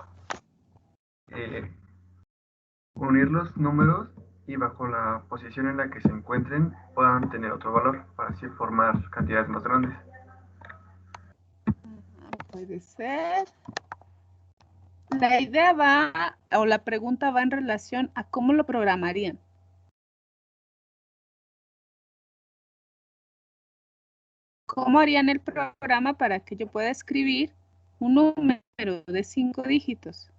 Unir los números y bajo la posición en la que se encuentren puedan tener otro valor para así formar cantidades más grandes. Puede ser. La idea va, o la pregunta va en relación a cómo lo programarían. ¿Cómo harían el programa para que yo pueda escribir un número de 5 dígitos?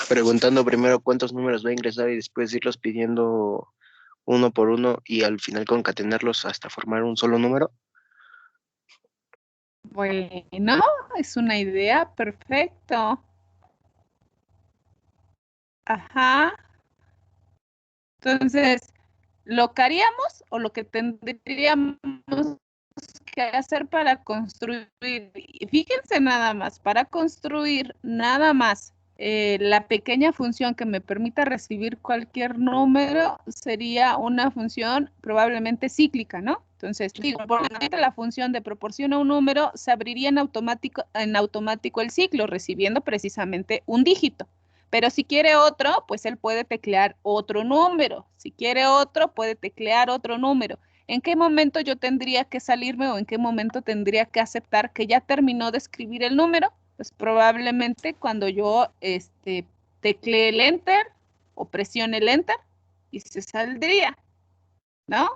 Preguntando primero cuántos números va a ingresar y después irlos pidiendo uno por uno y al final concatenarlos hasta formar un solo número. Bueno, es una idea, perfecto. Ajá. Entonces, ¿lo que haríamos o lo que tendríamos que hacer para construir? Fíjense nada más, para construir nada más la pequeña función que me permita recibir cualquier número sería una función probablemente cíclica, ¿no? Entonces, digo, por la función de proporciona un número, se abriría en automático el ciclo, recibiendo precisamente un dígito. Pero si quiere otro, pues él puede teclear otro número. Si quiere otro, puede teclear otro número. ¿En qué momento yo tendría que salirme o en qué momento tendría que aceptar que ya terminó de escribir el número? Pues probablemente cuando yo teclee el Enter o presione el Enter y se saldría, ¿no?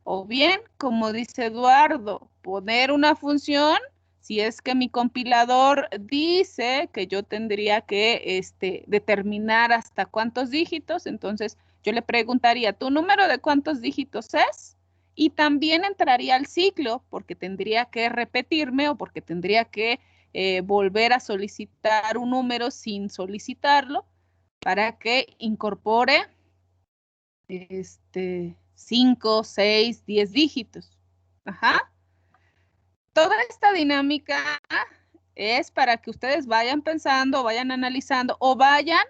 O bien, como dice Eduardo, poner una función, si es que mi compilador dice que yo tendría que determinar hasta cuántos dígitos, entonces yo le preguntaría, ¿tu número de cuántos dígitos es? Y también entraría al ciclo, porque tendría que repetirme o porque tendría que volver a solicitar un número sin solicitarlo para que incorpore 5, 6, 10 dígitos. Ajá. Toda esta dinámica es para que ustedes vayan pensando, vayan analizando o vayan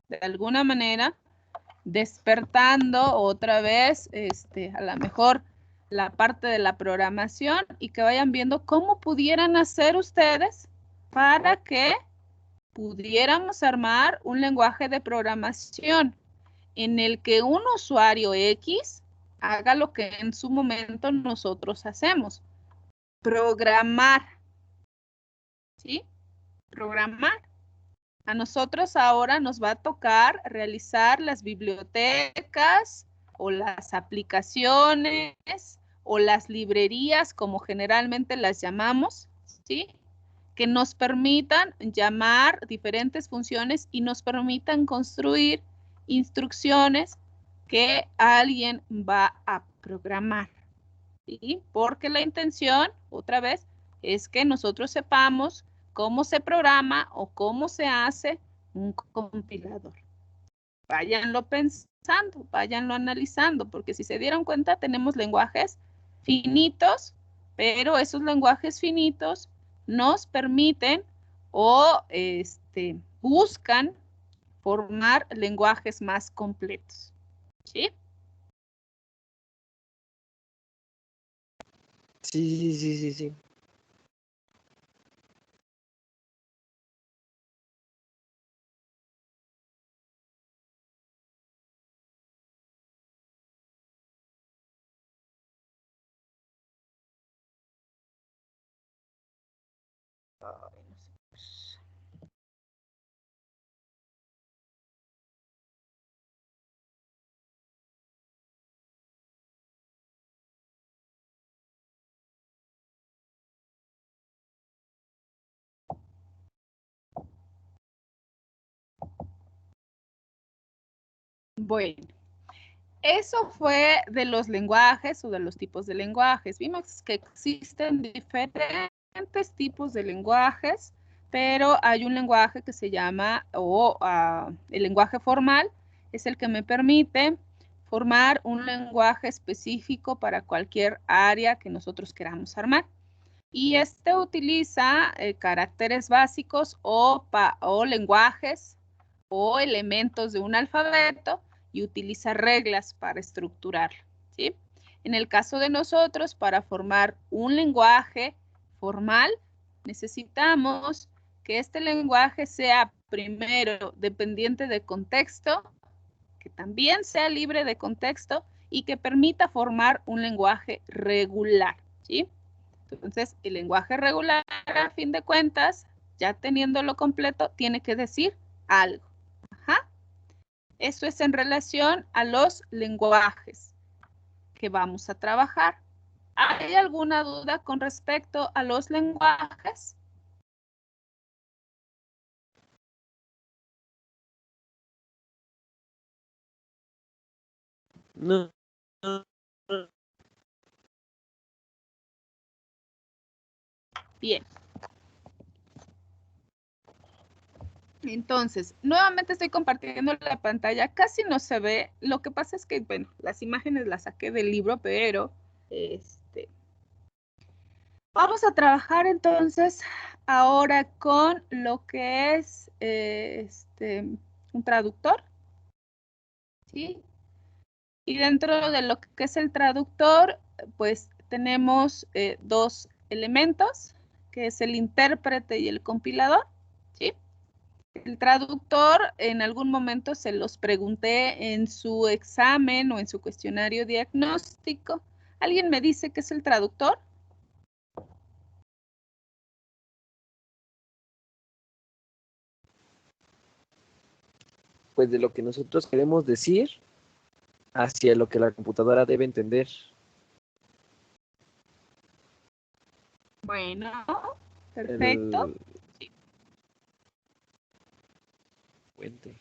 de alguna manera despertando otra vez a lo mejor la parte de la programación y que vayan viendo cómo pudieran hacer ustedes para que pudiéramos armar un lenguaje de programación en el que un usuario X haga lo que en su momento nosotros hacemos. Programar. ¿Sí? Programar. A nosotros ahora nos va a tocar realizar las bibliotecas o las aplicaciones o las librerías, como generalmente las llamamos, ¿sí? Que nos permitan llamar diferentes funciones y nos permitan construir instrucciones que alguien va a programar, ¿sí? Porque la intención, otra vez, es que nosotros sepamos cómo se programa o cómo se hace un compilador. Váyanlo pensando, váyanlo analizando, porque si se dieron cuenta, tenemos lenguajes finitos, pero esos lenguajes finitos nos permiten o buscan formar lenguajes más completos. ¿Sí? Sí. Bueno, eso fue de los lenguajes o de los tipos de lenguajes. Vimos que existen diferentes tipos de lenguajes, pero hay un lenguaje que se llama, el lenguaje formal, es el que me permite formar un lenguaje específico para cualquier área que nosotros queramos armar. Y este utiliza caracteres básicos o lenguajes o elementos de un alfabeto y utiliza reglas para estructurarlo, ¿sí? En el caso de nosotros, para formar un lenguaje formal, necesitamos que este lenguaje sea primero dependiente de contexto, que también sea libre de contexto y que permita formar un lenguaje regular, ¿sí? Entonces, el lenguaje regular, a fin de cuentas, ya teniéndolo completo, tiene que decir algo. Ajá. Eso es en relación a los lenguajes que vamos a trabajar. ¿Hay alguna duda con respecto a los lenguajes? No. Bien. Entonces, nuevamente estoy compartiendo la pantalla. Casi no se ve. Lo que pasa es que, bueno, las imágenes las saqué del libro, pero Vamos a trabajar entonces ahora con lo que es un traductor, ¿sí? Y dentro de lo que es el traductor, pues tenemos dos elementos, que es el intérprete y el compilador, ¿sí? El traductor en algún momento se los pregunté en su examen o en su cuestionario diagnóstico. ¿Alguien me dice qué es el traductor? Pues de lo que nosotros queremos decir hacia lo que la computadora debe entender. Bueno, perfecto. El puente.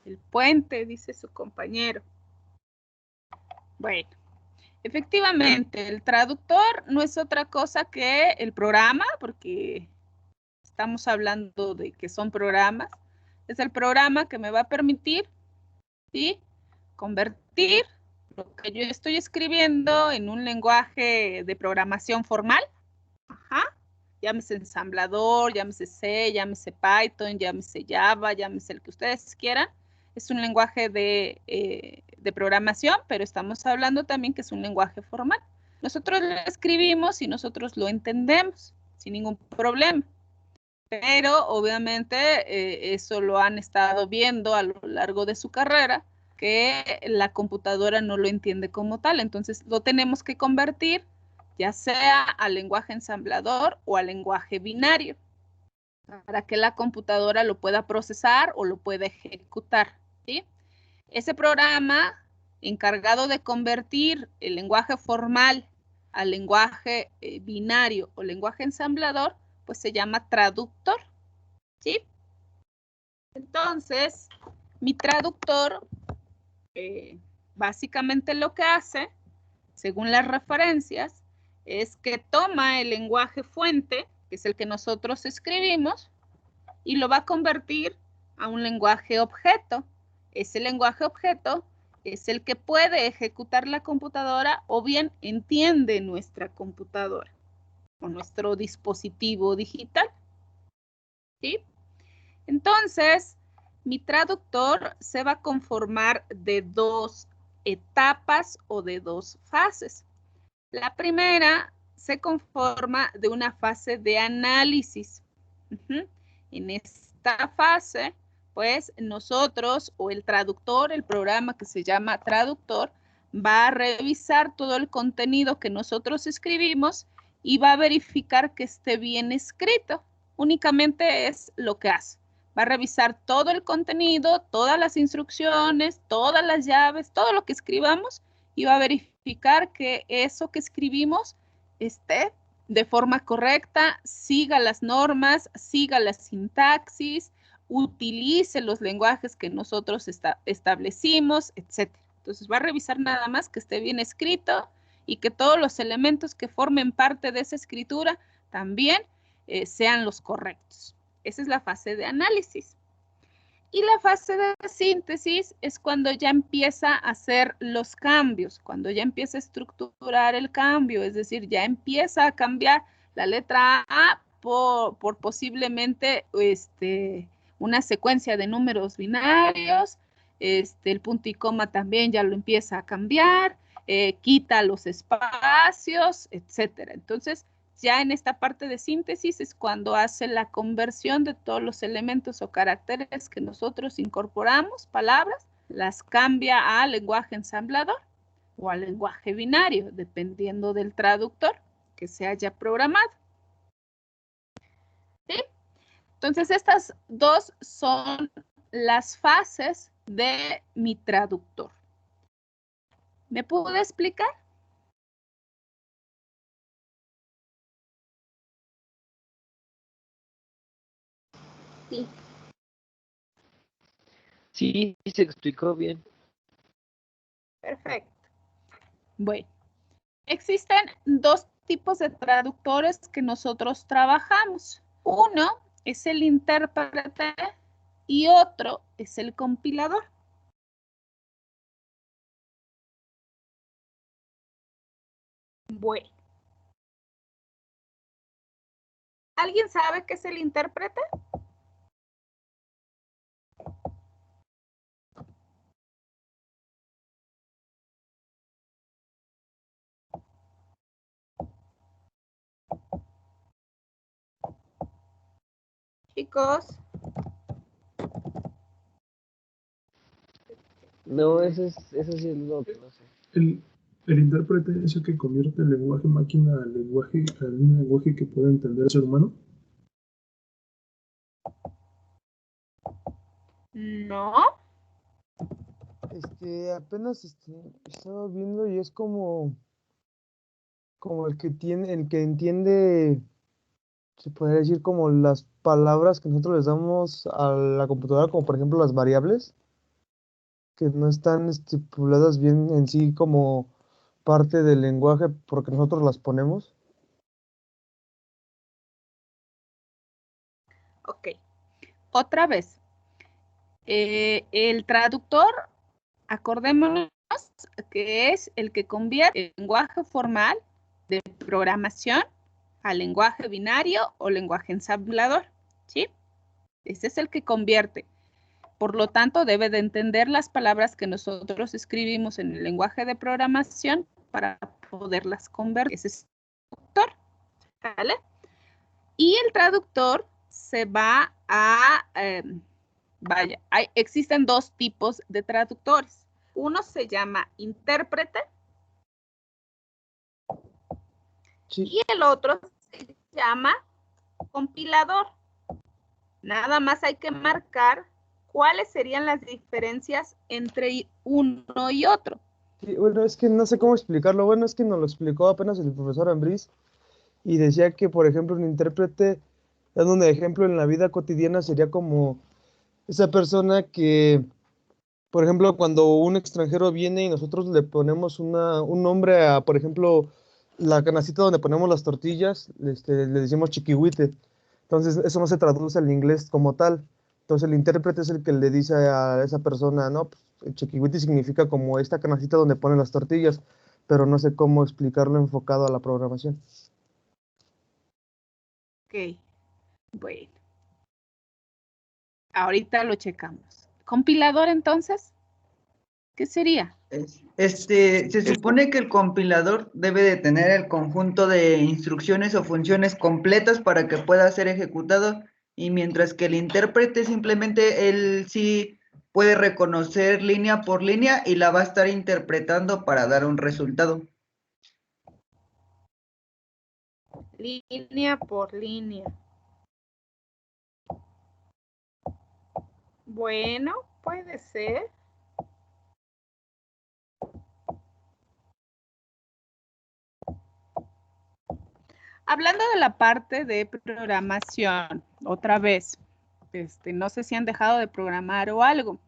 El puente, dice su compañero. Bueno, efectivamente, el traductor no es otra cosa que el programa, porque estamos hablando de que son programas. Es el programa que me va a permitir, ¿sí?, convertir lo que yo estoy escribiendo en un lenguaje de programación formal. Ajá. Llámese ensamblador, llámese C, llámese Python, llámese Java, llámese el que ustedes quieran. Es un lenguaje de programación, pero estamos hablando también que es un lenguaje formal. Nosotros lo escribimos y nosotros lo entendemos sin ningún problema. Pero obviamente eso lo han estado viendo a lo largo de su carrera, que la computadora no lo entiende como tal. Entonces lo tenemos que convertir ya sea al lenguaje ensamblador o al lenguaje binario, para que la computadora lo pueda procesar o lo pueda ejecutar, ¿sí? Ese programa encargado de convertir el lenguaje formal al lenguaje binario o lenguaje ensamblador, pues se llama traductor, ¿sí? Entonces, mi traductor básicamente lo que hace, según las referencias, es que toma el lenguaje fuente, que es el que nosotros escribimos, y lo va a convertir a un lenguaje objeto. Ese lenguaje objeto es el que puede ejecutar la computadora o bien entiende nuestra computadora o nuestro dispositivo digital, ¿sí? Entonces, mi traductor se va a conformar de dos etapas o de dos fases. La primera se conforma de una fase de análisis. En esta fase, pues nosotros o el traductor, el programa que se llama traductor, va a revisar todo el contenido que nosotros escribimos y va a verificar que esté bien escrito. Únicamente es lo que hace. Va a revisar todo el contenido, todas las instrucciones, todas las llaves, todo lo que escribamos y va a verificar que eso que escribimos esté de forma correcta, siga las normas, siga la sintaxis, utilice los lenguajes que nosotros establecimos, etc. Entonces va a revisar nada más que esté bien escrito y que todos los elementos que formen parte de esa escritura también sean los correctos. Esa es la fase de análisis. Y la fase de síntesis es cuando ya empieza a hacer los cambios, cuando ya empieza a estructurar el cambio, es decir, ya empieza a cambiar la letra A por posiblemente una secuencia de números binarios, el punto y coma también ya lo empieza a cambiar, quita los espacios, etcétera. Entonces, ya en esta parte de síntesis es cuando hace la conversión de todos los elementos o caracteres que nosotros incorporamos, palabras, las cambia al lenguaje ensamblador o al lenguaje binario, dependiendo del traductor que se haya programado. ¿Sí? Entonces, estas dos son las fases de mi traductor. ¿Me puedo explicar? Sí. Sí, se explicó bien. Perfecto. Bueno, existen dos tipos de traductores que nosotros trabajamos. Uno es el intérprete y otro es el compilador. Bueno, ¿Alguien sabe qué es el intérprete? Chicos, No, eso sí es lo que no sé. El intérprete es el que convierte el lenguaje máquina al lenguaje, a un lenguaje que puede entender el ser humano. no. Apenas estaba viendo y es como el que entiende, se podría decir como las palabras que nosotros les damos a la computadora, como por ejemplo las variables, que no están estipuladas bien en sí como parte del lenguaje porque nosotros las ponemos. Ok. Otra vez. El traductor, acordémonos que es el que convierte el lenguaje formal de programación al lenguaje binario o lenguaje ensamblador, ¿sí? Ese es el que convierte. Por lo tanto, debe de entender las palabras que nosotros escribimos en el lenguaje de programación para poderlas convertir. Ese es el traductor, ¿vale? Y el traductor se va a... vaya, existen dos tipos de traductores. Uno se llama intérprete y el otro se llama compilador. Nada más hay que marcar cuáles serían las diferencias entre uno y otro. Sí, bueno, es que no sé cómo explicarlo. Bueno, es que nos lo explicó apenas el profesor Ambriz y decía que, por ejemplo, un intérprete, dando un ejemplo en la vida cotidiana, sería como esa persona que, por ejemplo, cuando un extranjero viene y nosotros le ponemos un nombre a, por ejemplo, la canacita donde ponemos las tortillas, le decimos chiquihuite. Entonces, eso no se traduce al inglés como tal. Entonces, el intérprete es el que le dice a esa persona, no, pues, el chiquihuite significa como esta canacita donde ponen las tortillas, pero no sé cómo explicarlo enfocado a la programación. Ok, bueno. Ahorita lo checamos. ¿Compilador entonces? ¿Qué sería? Se supone que el compilador debe de tener el conjunto de instrucciones o funciones completas para que pueda ser ejecutado, y mientras que el intérprete simplemente él sí puede reconocer línea por línea y la va a estar interpretando para dar un resultado. Línea por línea. Bueno, puede ser. Hablando de la parte de programación, otra vez, no sé si han dejado de programar o algo,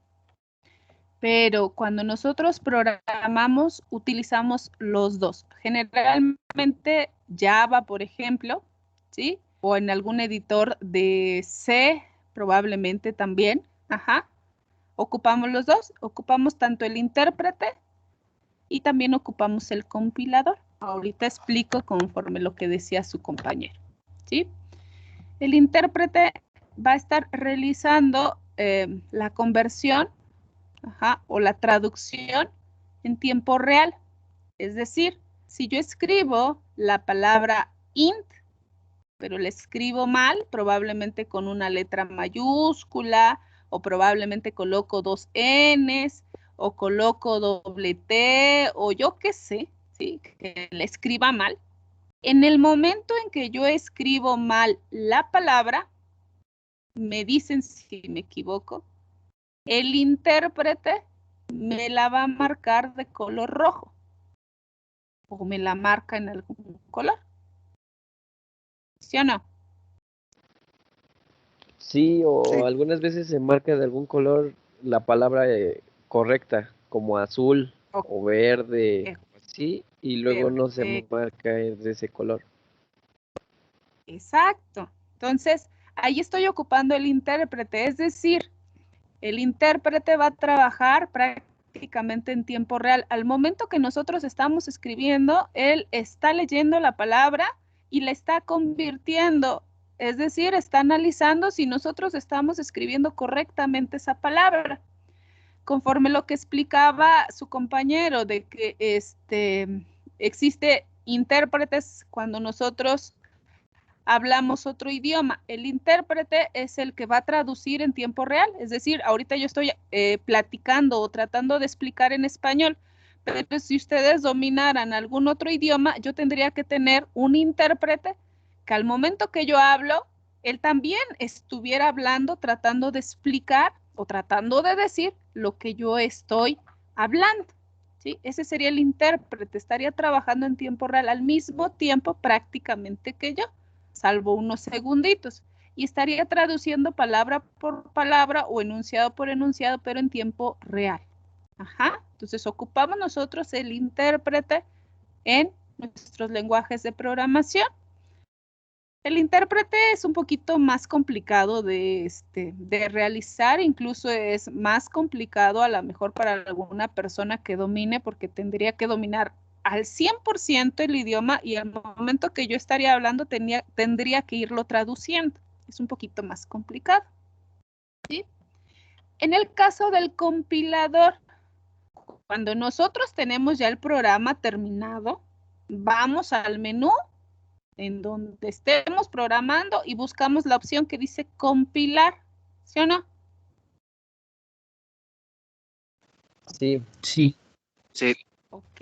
pero cuando nosotros programamos, utilizamos los dos. Generalmente Java, por ejemplo, ¿sí? O en algún editor de C, probablemente también, ajá. Ocupamos los dos, ocupamos tanto el intérprete y también ocupamos el compilador. Ahorita explico conforme lo que decía su compañero, ¿sí? El intérprete va a estar realizando la conversión, o la traducción en tiempo real. Es decir, si yo escribo la palabra int, pero la escribo mal, probablemente con una letra mayúscula, o probablemente coloco dos Ns, o coloco doble T, o yo qué sé, ¿sí? Que la escriba mal. En el momento en que yo escribo mal la palabra, me dicen si me equivoco, el intérprete me la va a marcar de color rojo, o me la marca en algún color. ¿Sí o no? Sí, o Sí. algunas veces se marca de algún color la palabra correcta, como azul o verde, así, y luego no se marca de ese color. Exacto. Entonces, ahí estoy ocupando el intérprete, es decir, el intérprete va a trabajar prácticamente en tiempo real. Al momento que nosotros estamos escribiendo, él está leyendo la palabra y la está convirtiendo es decir, está analizando si nosotros estamos escribiendo correctamente esa palabra. Conforme lo que explicaba su compañero de que existe intérpretes cuando nosotros hablamos otro idioma. El intérprete es el que va a traducir en tiempo real, es decir, ahorita yo estoy platicando o tratando de explicar en español, pero si ustedes dominaran algún otro idioma, yo tendría que tener un intérprete que al momento que yo hablo, él también estuviera hablando, tratando de explicar o tratando de decir lo que yo estoy hablando. ¿Sí? Ese sería el intérprete, estaría trabajando en tiempo real al mismo tiempo prácticamente que yo, salvo unos segunditos, y estaría traduciendo palabra por palabra o enunciado por enunciado, pero en tiempo real. Ajá. Entonces ocupamos nosotros el intérprete en nuestros lenguajes de programación. El intérprete es un poquito más complicado de realizar, incluso es más complicado a lo mejor para alguna persona que domine, porque tendría que dominar al 100% el idioma y al momento que yo estaría hablando tendría que irlo traduciendo. Es un poquito más complicado. ¿Sí? En el caso del compilador, cuando nosotros tenemos ya el programa terminado, vamos al menú en donde estemos programando y buscamos la opción que dice compilar, ¿sí o no? Sí. Sí. Sí. Ok,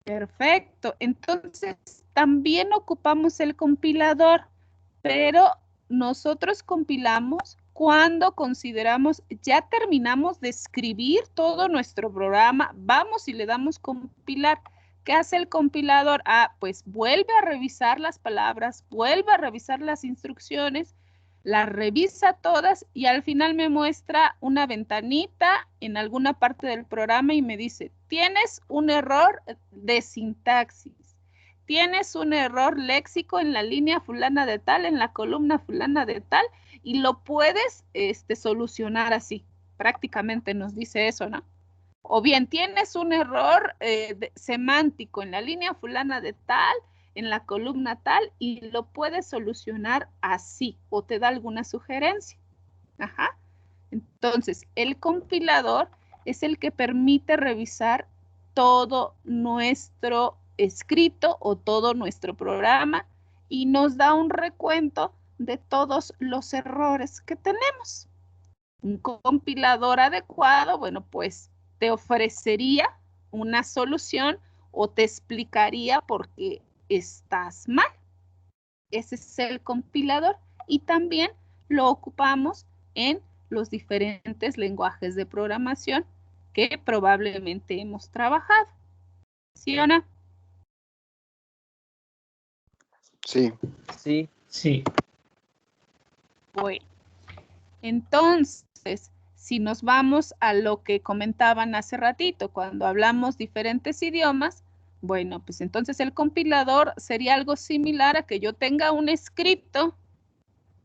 perfecto. Entonces, también ocupamos el compilador, pero nosotros compilamos cuando consideramos, ya terminamos de escribir todo nuestro programa, vamos y le damos compilar. ¿Qué hace el compilador? Ah, pues vuelve a revisar las palabras, vuelve a revisar las instrucciones, las revisa todas y al final me muestra una ventanita en alguna parte del programa y me dice, tienes un error de sintaxis, tienes un error léxico en la línea fulana de tal, en la columna fulana de tal, y lo puedes solucionar así. Prácticamente nos dice eso, ¿no? O bien tienes un error semántico en la línea fulana de tal, en la columna tal, y lo puedes solucionar así, o te da alguna sugerencia. Ajá. Entonces, el compilador es el que permite revisar todo nuestro escrito o todo nuestro programa y nos da un recuento de todos los errores que tenemos. Un compilador adecuado, bueno, pues te ofrecería una solución o te explicaría por qué estás mal. Ese es el compilador y también lo ocupamos en los diferentes lenguajes de programación que probablemente hemos trabajado. ¿Sí o no? Sí. Sí. Sí. Bueno, entonces, si nos vamos a lo que comentaban hace ratito, cuando hablamos diferentes idiomas, bueno, pues entonces el compilador sería algo similar a que yo tenga un escrito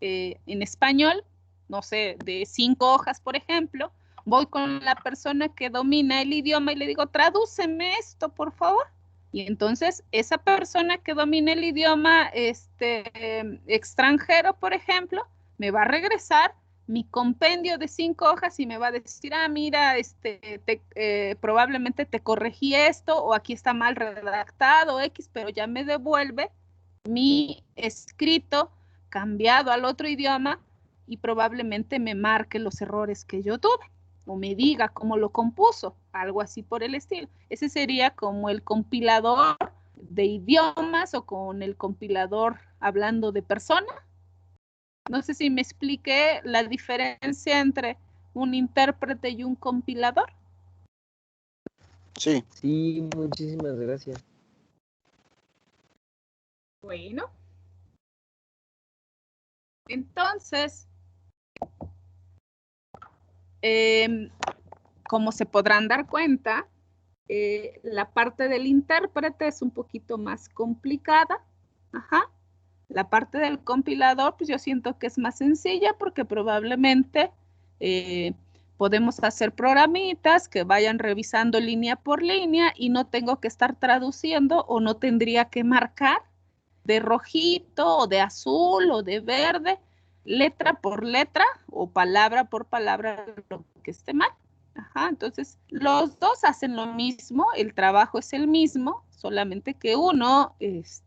en español, no sé, de 5 hojas, por ejemplo, voy con la persona que domina el idioma y le digo, tradúceme esto, por favor. Y entonces esa persona que domina el idioma extranjero, por ejemplo, me va a regresar mi compendio de 5 hojas y me va a decir, ah, mira, probablemente te corregí esto o aquí está mal redactado X, pero ya me devuelve mi escrito cambiado al otro idioma y probablemente me marque los errores que yo tuve o me diga cómo lo compuso, algo así por el estilo. Ese sería como el compilador de idiomas o con el compilador hablando de persona. No sé si me expliqué la diferencia entre un intérprete y un compilador. Sí. Sí, muchísimas gracias. Bueno. Entonces, como se podrán dar cuenta, la parte del intérprete es un poquito más complicada. Ajá. La parte del compilador, pues yo siento que es más sencilla porque probablemente podemos hacer programitas que vayan revisando línea por línea y no tengo que estar traduciendo o no tendría que marcar de rojito o de azul o de verde, letra por letra o palabra por palabra lo que esté mal. Ajá, entonces los dos hacen lo mismo, el trabajo es el mismo, solamente que uno es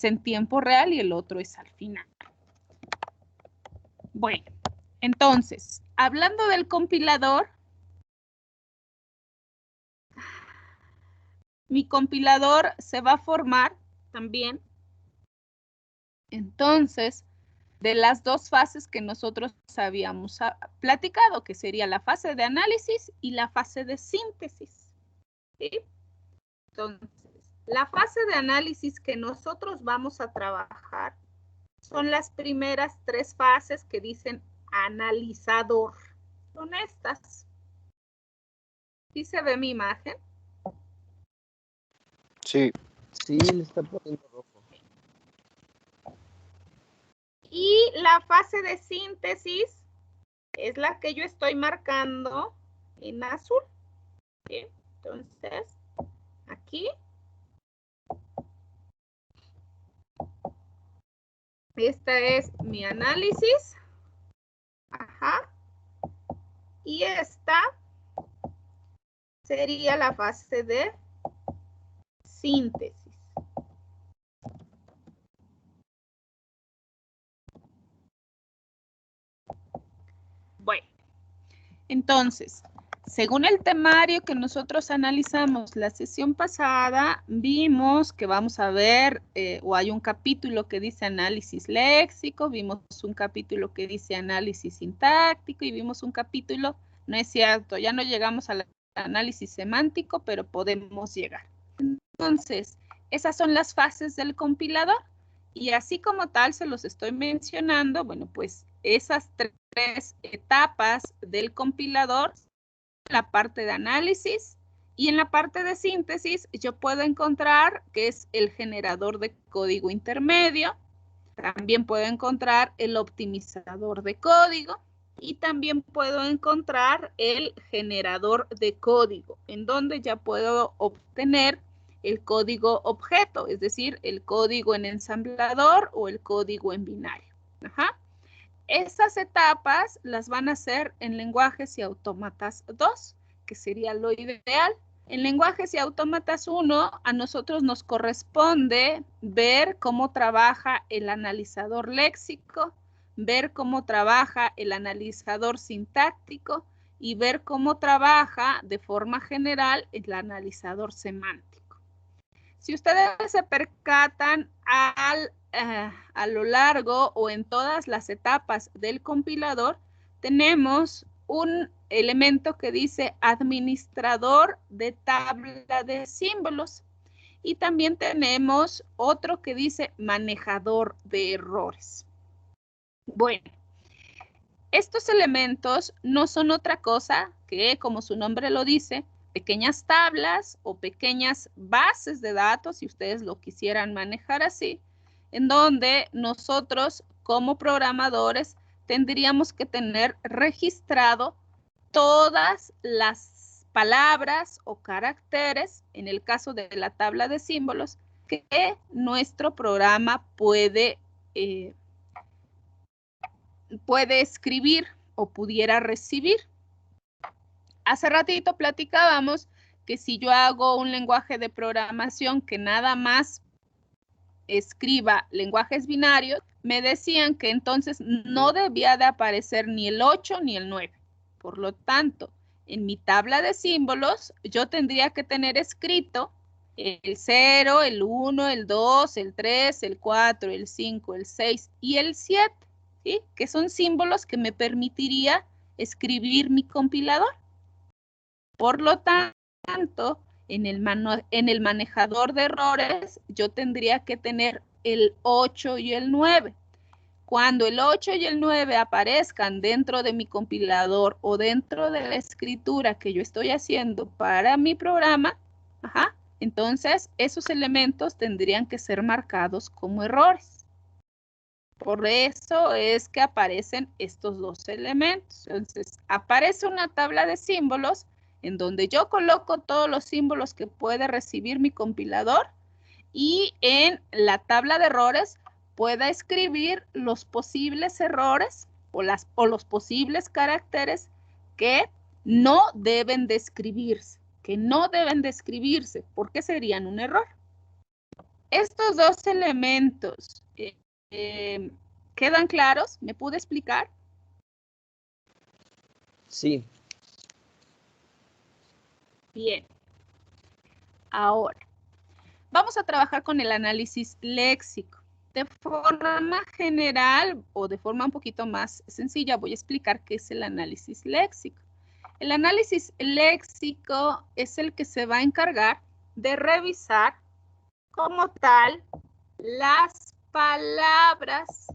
en tiempo real y el otro es al final. Bueno, entonces, hablando del compilador, mi compilador se va a formar también, entonces, de las dos fases que nosotros habíamos platicado, que sería la fase de análisis y la fase de síntesis. ¿Sí? Entonces, la fase de análisis que nosotros vamos a trabajar son las primeras 3 fases que dicen analizador. Son estas. ¿Sí se ve mi imagen? Sí. Sí, le está poniendo rojo. Y la fase de síntesis es la que yo estoy marcando en azul. ¿Sí? Entonces, aquí. Esta es mi análisis. Ajá. Y esta sería la fase de síntesis. Bueno, entonces, según el temario que nosotros analizamos la sesión pasada, vimos que vamos a ver, o hay un capítulo que dice análisis léxico, vimos un capítulo que dice análisis sintáctico y vimos un capítulo, no es cierto, ya no llegamos al análisis semántico, pero podemos llegar. Entonces, esas son las fases del compilador y así como tal se los estoy mencionando, bueno, pues esas 3 etapas del compilador, la parte de análisis y en la parte de síntesis yo puedo encontrar que es el generador de código intermedio, también puedo encontrar el optimizador de código y también puedo encontrar el generador de código, en donde ya puedo obtener el código objeto, es decir, el código en ensamblador o el código en binario. Ajá. Esas etapas las van a hacer en lenguajes y autómatas 2, que sería lo ideal. En lenguajes y autómatas 1, a nosotros nos corresponde ver cómo trabaja el analizador léxico, ver cómo trabaja el analizador sintáctico y ver cómo trabaja de forma general el analizador semántico. Si ustedes se percatan a lo largo o en todas las etapas del compilador, tenemos un elemento que dice administrador de tabla de símbolos y también tenemos otro que dice manejador de errores. Bueno, estos elementos no son otra cosa que, como su nombre lo dice, pequeñas tablas o pequeñas bases de datos, si ustedes lo quisieran manejar así, en donde nosotros como programadores tendríamos que tener registrado todas las palabras o caracteres, en el caso de la tabla de símbolos, que nuestro programa puede escribir o pudiera recibir. Hace ratito platicábamos que si yo hago un lenguaje de programación que nada más escriba lenguajes binarios, me decían que entonces no debía de aparecer ni el 8 ni el 9. Por lo tanto, en mi tabla de símbolos, yo tendría que tener escrito el 0, el 1, el 2, el 3, el 4, el 5, el 6 y el 7, ¿sí? Que son símbolos que me permitiría escribir mi compilador. Por lo tanto, en el manejador de errores, yo tendría que tener el 8 y el 9. Cuando el 8 y el 9 aparezcan dentro de mi compilador o dentro de la escritura que yo estoy haciendo para mi programa, entonces esos elementos tendrían que ser marcados como errores. Por eso es que aparecen estos dos elementos. Entonces, aparece una tabla de símbolos en donde yo coloco todos los símbolos que puede recibir mi compilador y en la tabla de errores pueda escribir los posibles errores o los posibles caracteres que no deben de escribirse, porque serían un error. Estos dos elementos ¿quedan claros? ¿Me pude explicar? Sí. Bien. Ahora, vamos a trabajar con el análisis léxico. De forma general o de forma un poquito más sencilla, voy a explicar qué es el análisis léxico. El análisis léxico es el que se va a encargar de revisar como tal las palabras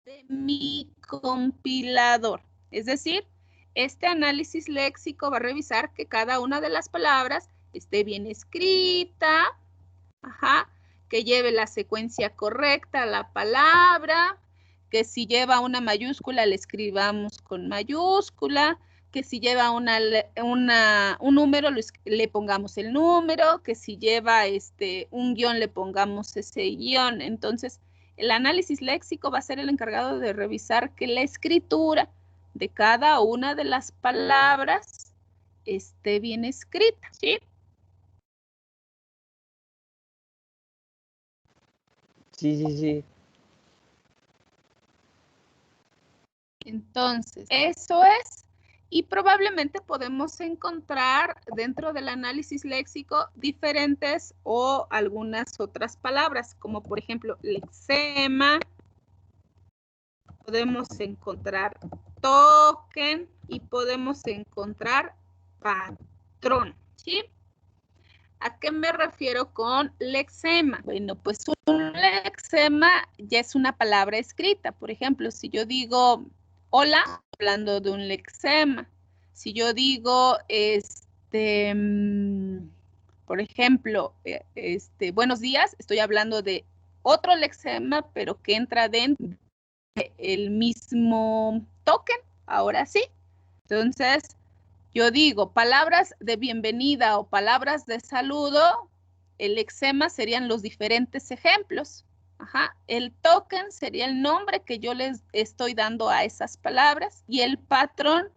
de mi compilador. Es decir, este análisis léxico va a revisar que cada una de las palabras esté bien escrita, que lleve la secuencia correcta a la palabra, que si lleva una mayúscula le escribamos con mayúscula, que si lleva un número le pongamos el número, que si lleva un guión le pongamos ese guión. Entonces, el análisis léxico va a ser el encargado de revisar que la escritura de cada una de las palabras esté bien escrita, ¿sí? Sí. Entonces, eso es. Y probablemente podemos encontrar dentro del análisis léxico diferentes o algunas otras palabras, como por ejemplo lexema, podemos encontrar token y podemos encontrar patrón, ¿sí? ¿A qué me refiero con lexema? Bueno, pues un lexema ya es una palabra escrita. Por ejemplo, si yo digo hola, hablando de un lexema. Si yo digo, por ejemplo, buenos días, estoy hablando de otro lexema, pero que entra dentro del mismo token. Ahora sí. Entonces, yo digo palabras de bienvenida o palabras de saludo, el lexema serían los diferentes ejemplos. El token sería el nombre que yo les estoy dando a esas palabras y el patrón,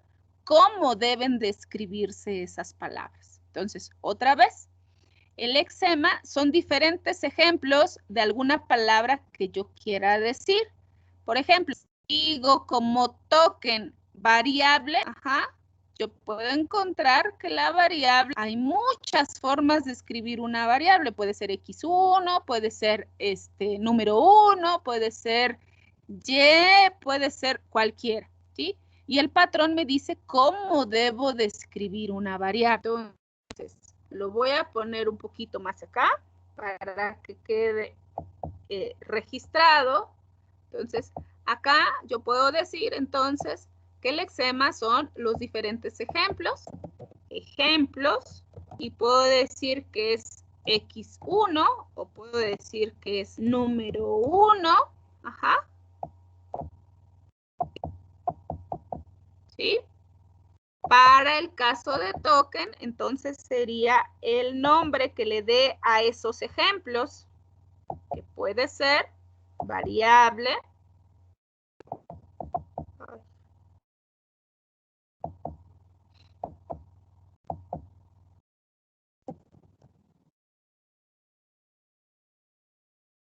cómo deben de escribirse esas palabras. Entonces, otra vez, el lexema son diferentes ejemplos de alguna palabra que yo quiera decir. Por ejemplo, digo como token variable, yo puedo encontrar que la variable, hay muchas formas de escribir una variable. Puede ser X1, puede ser número 1, puede ser Y, puede ser cualquiera, ¿sí? Y el patrón me dice cómo debo de escribir una variable. Entonces, lo voy a poner un poquito más acá para que quede registrado. Entonces, acá yo puedo decir entonces que el lexema son los diferentes ejemplos, y puedo decir que es X1 o puedo decir que es número 1, ¿sí? Para el caso de token, entonces sería el nombre que le dé a esos ejemplos, que puede ser variable,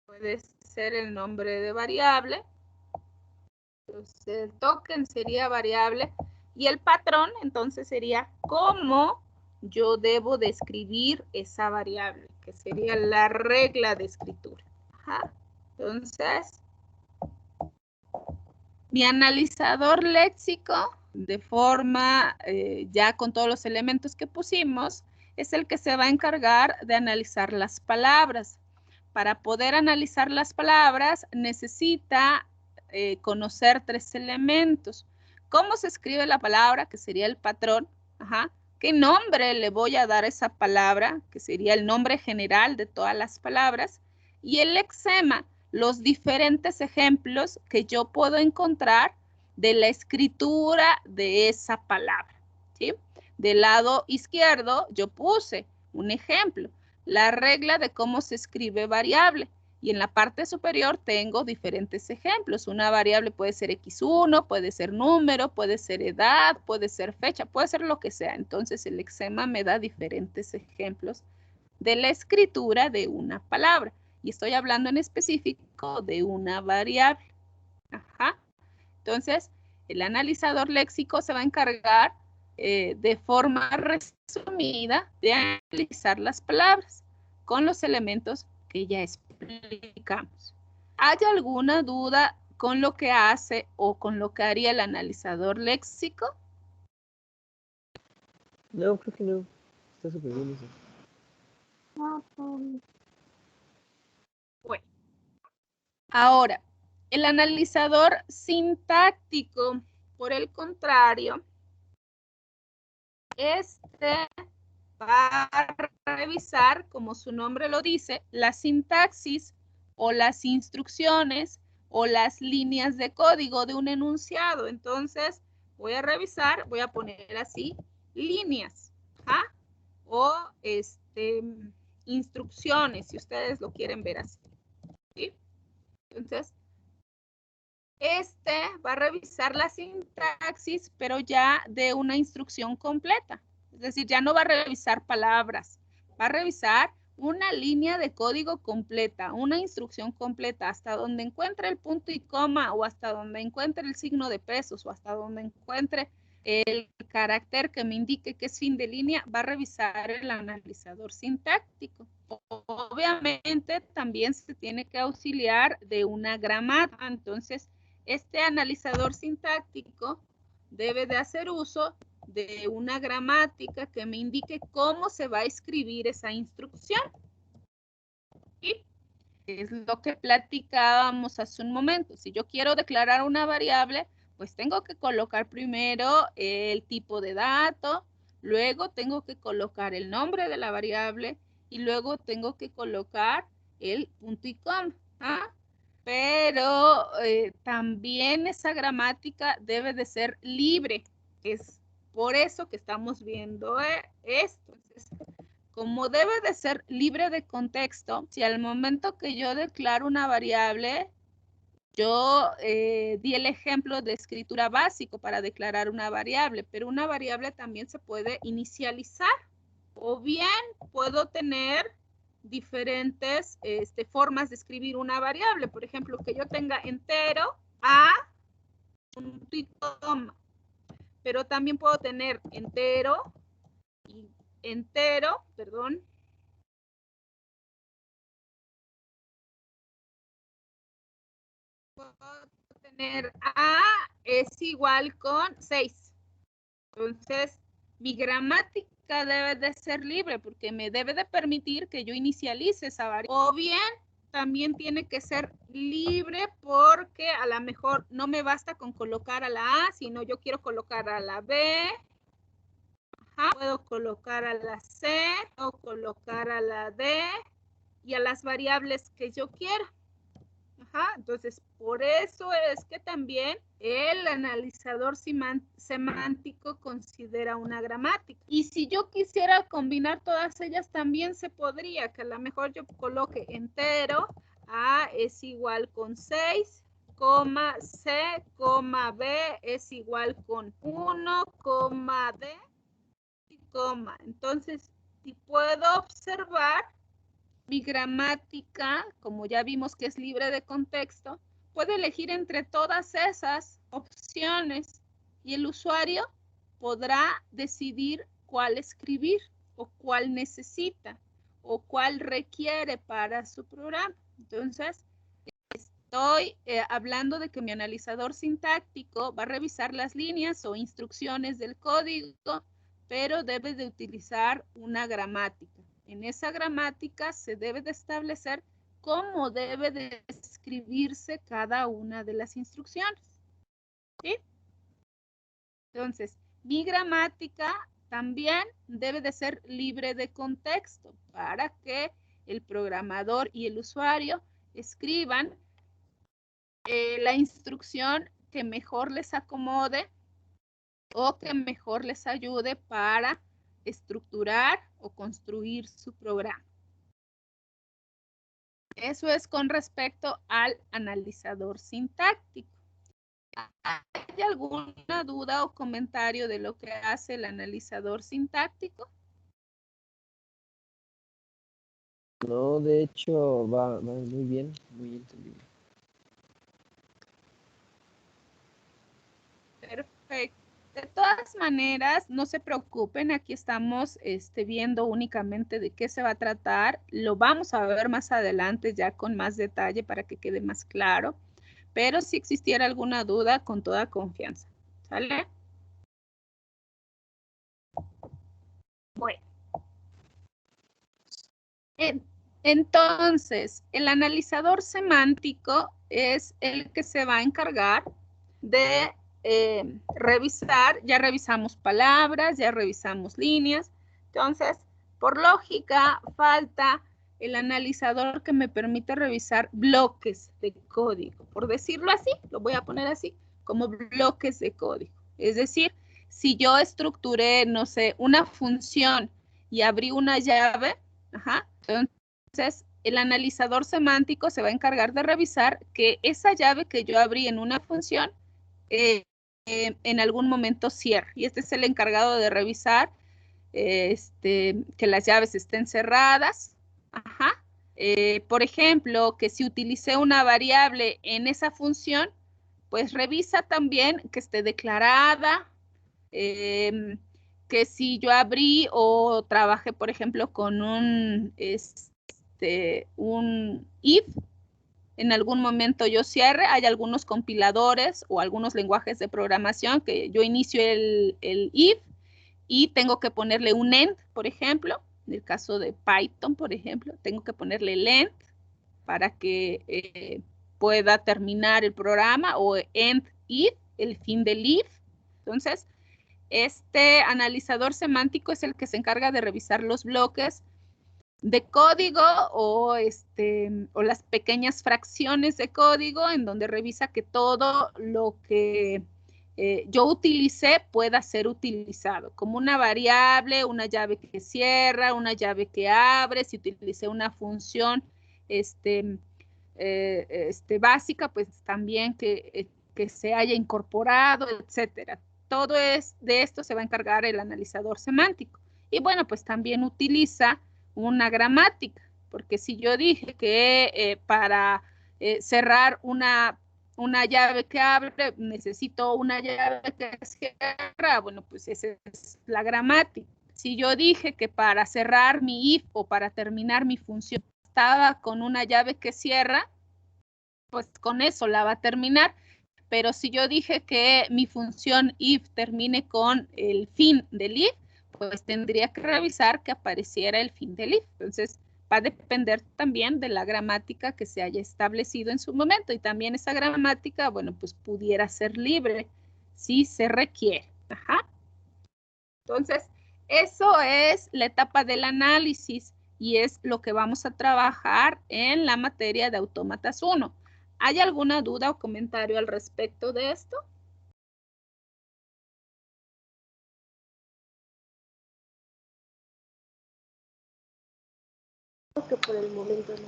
puede ser el nombre de variable. Entonces, el token sería variable y el patrón entonces sería cómo yo debo de escribir esa variable, que sería la regla de escritura. Entonces, mi analizador léxico, de forma ya con todos los elementos que pusimos, es el que se va a encargar de analizar las palabras. Para poder analizar las palabras necesita conocer 3 elementos. ¿Cómo se escribe la palabra? Que sería el patrón. ¿Qué nombre le voy a dar a esa palabra? Que sería el nombre general de todas las palabras. Y el lexema, los diferentes ejemplos que yo puedo encontrar de la escritura de esa palabra, ¿sí? Del lado izquierdo yo puse un ejemplo. la regla de cómo se escribe variable. Y en la parte superior tengo diferentes ejemplos. Una variable puede ser x1, puede ser número, puede ser edad, puede ser fecha, puede ser lo que sea. Entonces el lexema me da diferentes ejemplos de la escritura de una palabra. Y estoy hablando en específico de una variable. Ajá. Entonces, el analizador léxico se va a encargar de forma resumida de analizar las palabras con los elementos que ya explicamos. ¿Hay alguna duda con lo que hace o con lo que haría el analizador léxico? No, creo que no. Está súper bien eso. Bueno. Ahora, el analizador sintáctico, por el contrario, este va a revisar, como su nombre lo dice, la sintaxis o las instrucciones o las líneas de código de un enunciado. Entonces, voy a revisar, voy a poner así, líneas, ¿ah? O instrucciones, si ustedes lo quieren ver así, ¿sí? Entonces, va a revisar la sintaxis, pero ya de una instrucción completa. Es decir, ya no va a revisar palabras, va a revisar una línea de código completa, una instrucción completa, hasta donde encuentre el punto y coma, o hasta donde encuentre el signo de pesos, o hasta donde encuentre el carácter que me indique que es fin de línea, va a revisar el analizador sintáctico. Obviamente también se tiene que auxiliar de una gramática. Entonces, este analizador sintáctico debe de hacer uso de una gramática que me indique cómo se va a escribir esa instrucción. ¿Sí? Es lo que platicábamos hace un momento. Si yo quiero declarar una variable, pues tengo que colocar primero el tipo de dato, luego tengo que colocar el nombre de la variable y luego tengo que colocar el punto y coma. ¿Ah? Pero también esa gramática debe de ser libre. Es por eso que estamos viendo esto. Entonces, como debe de ser libre de contexto, si al momento que yo declaro una variable, yo di el ejemplo de escritura básico para declarar una variable, pero una variable también se puede inicializar, o bien puedo tener diferentes formas de escribir una variable. Por ejemplo, que yo tenga entero, a, punto y coma, pero también puedo tener entero, perdón, puedo tener A es igual con 6. Entonces, mi gramática debe de ser libre porque me debe de permitir que yo inicialice esa variable. O bien, también tiene que ser libre porque a lo mejor no me basta con colocar a la A, sino yo quiero colocar a la B. Ajá. Puedo colocar a la C, o colocar a la D y a las variables que yo quiera. Ajá, entonces, por eso es que también el analizador semántico considera una gramática. Y si yo quisiera combinar todas ellas, también se podría, que a lo mejor yo coloque entero, A es igual con 6, C, B es igual con 1, D, y coma. Entonces, si puedo observar, mi gramática, como ya vimos que es libre de contexto, puede elegir entre todas esas opciones y el usuario podrá decidir cuál escribir o cuál necesita o cuál requiere para su programa. Entonces, estoy hablando de que mi analizador sintáctico va a revisar las líneas o instrucciones del código, pero debe de utilizar una gramática. En esa gramática se debe de establecer cómo debe de escribirse cada una de las instrucciones. ¿Sí? Entonces, mi gramática también debe de ser libre de contexto para que el programador y el usuario escriban la instrucción que mejor les acomode o que mejor les ayude para estructurar o construir su programa. Eso es con respecto al analizador sintáctico. ¿Hay alguna duda o comentario de lo que hace el analizador sintáctico? No, de hecho, va muy bien, muy entendido. Perfecto. De todas maneras, no se preocupen, aquí estamos viendo únicamente de qué se va a tratar. Lo vamos a ver más adelante ya con más detalle para que quede más claro. Pero si existiera alguna duda, con toda confianza. ¿Sale? Bueno. Entonces, el analizador semántico es el que se va a encargar de revisar, ya revisamos palabras, ya revisamos líneas. Entonces, por lógica, falta el analizador que me permite revisar bloques de código. Por decirlo así, lo voy a poner así, como bloques de código. Es decir, si yo estructuré, no sé, una función y abrí una llave, entonces el analizador semántico se va a encargar de revisar que esa llave que yo abrí en una función en algún momento cierre. Y este es el encargado de revisar que las llaves estén cerradas. Por ejemplo, que si utilicé una variable en esa función, pues revisa también que esté declarada, que si yo abrí o trabajé, por ejemplo, con un if, en algún momento yo cierre. Hay algunos compiladores o algunos lenguajes de programación que yo inicio el if y tengo que ponerle un end, por ejemplo. En el caso de Python, por ejemplo, tengo que ponerle el end para que pueda terminar el programa, o end if, el fin del if. Entonces, este analizador semántico es el que se encarga de revisar los bloques de código o las pequeñas fracciones de código, en donde revisa que todo lo que yo utilicé pueda ser utilizado, como una variable, una llave que cierra, una llave que abre. Si utilicé una función básica, pues también que se haya incorporado, etcétera. Todo de esto se va a encargar el analizador semántico. Y bueno, pues también utiliza una gramática, porque si yo dije que para cerrar una llave que abre, necesito una llave que cierra, bueno, pues esa es la gramática. Si yo dije que para cerrar mi if o para terminar mi función estaba con una llave que cierra, pues con eso la va a terminar. Pero si yo dije que mi función if termine con el fin del if, pues tendría que revisar que apareciera el fin del if. Entonces, va a depender también de la gramática que se haya establecido en su momento. Y también esa gramática, bueno, pues pudiera ser libre si se requiere. Entonces, eso es la etapa del análisis y es lo que vamos a trabajar en la materia de Autómatas 1. ¿Hay alguna duda o comentario al respecto de esto? Creo que por el momento no.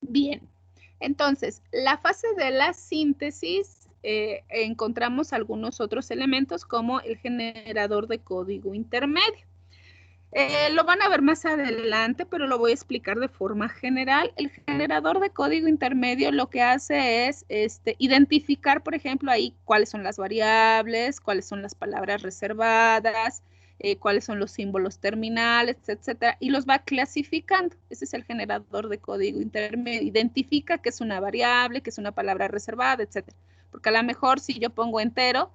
Bien, entonces, la fase de la síntesis, encontramos algunos otros elementos como el generador de código intermedio. Lo van a ver más adelante, pero lo voy a explicar de forma general. El generador de código intermedio lo que hace es identificar, por ejemplo, ahí cuáles son las variables, cuáles son las palabras reservadas, cuáles son los símbolos terminales, etcétera, y los va clasificando. Ese es el generador de código intermedio. Identifica qué es una variable, qué es una palabra reservada, etcétera. Porque a lo mejor si yo pongo entero,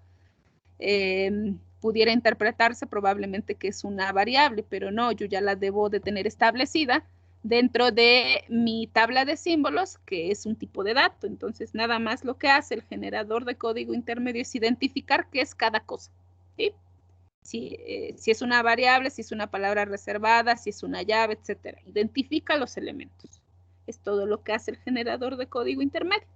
pudiera interpretarse probablemente que es una variable, pero no, yo ya la debo de tener establecida dentro de mi tabla de símbolos, que es un tipo de dato. Entonces, nada más lo que hace el generador de código intermedio es identificar qué es cada cosa, ¿sí? Si es una variable, si es una palabra reservada, si es una llave, etcétera. Identifica los elementos. Es todo lo que hace el generador de código intermedio.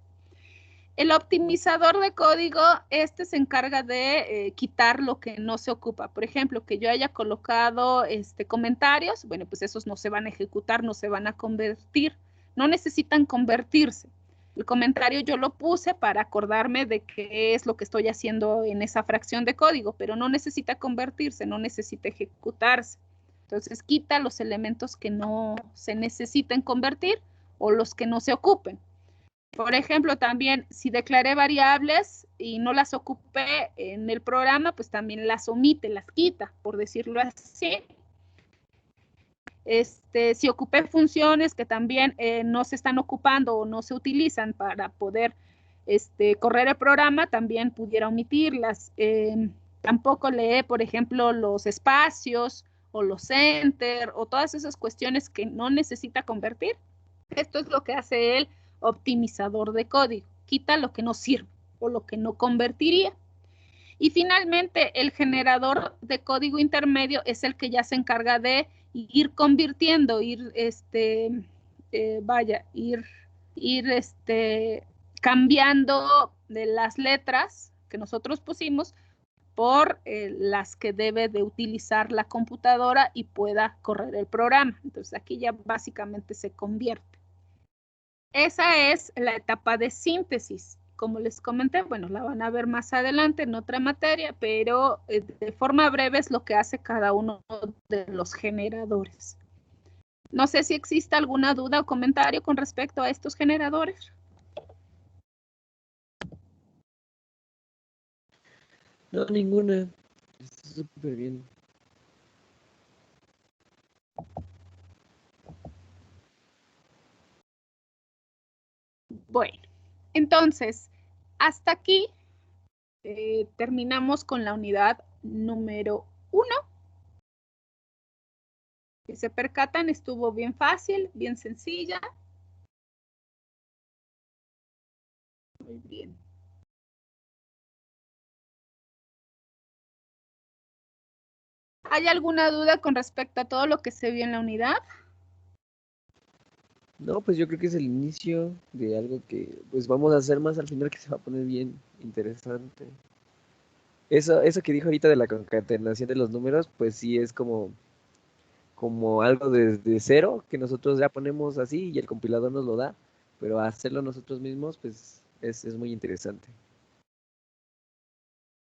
El optimizador de código, este se encarga de quitar lo que no se ocupa. Por ejemplo, que yo haya colocado comentarios, bueno, pues esos no se van a ejecutar, no se van a convertir, no necesitan convertirse. El comentario yo lo puse para acordarme de qué es lo que estoy haciendo en esa fracción de código, pero no necesita convertirse, no necesita ejecutarse. Entonces quita los elementos que no se necesiten convertir o los que no se ocupen. Por ejemplo, también si declaré variables y no las ocupé en el programa, pues también las omite, las quita, por decirlo así. Si ocupé funciones que también no se están ocupando o no se utilizan para poder correr el programa, también pudiera omitirlas. Tampoco lee, por ejemplo, los espacios o los enter o todas esas cuestiones que no necesita convertir. Esto es lo que hace el optimizador de código. Quita lo que no sirve o lo que no convertiría. Y finalmente, el generador de código intermedio es el que ya se encarga de ir convirtiendo, ir cambiando de las letras que nosotros pusimos por las que debe de utilizar la computadora y pueda correr el programa. Entonces aquí ya básicamente se convierte. Esa es la etapa de síntesis. Como les comenté, bueno, la van a ver más adelante en otra materia, pero de forma breve es lo que hace cada uno de los generadores. No sé si existe alguna duda o comentario con respecto a estos generadores. No, ninguna. Está súper bien. Bueno, entonces, hasta aquí terminamos con la unidad número 1. Si se percatan, estuvo bien fácil, bien sencilla. Muy bien. ¿Hay alguna duda con respecto a todo lo que se vio en la unidad? No, pues yo creo que es el inicio de algo que pues vamos a hacer más al final, que se va a poner bien interesante. Eso que dijo ahorita de la concatenación de los números, pues sí es como algo desde cero, que nosotros ya ponemos así y el compilador nos lo da, pero hacerlo nosotros mismos, pues es muy interesante.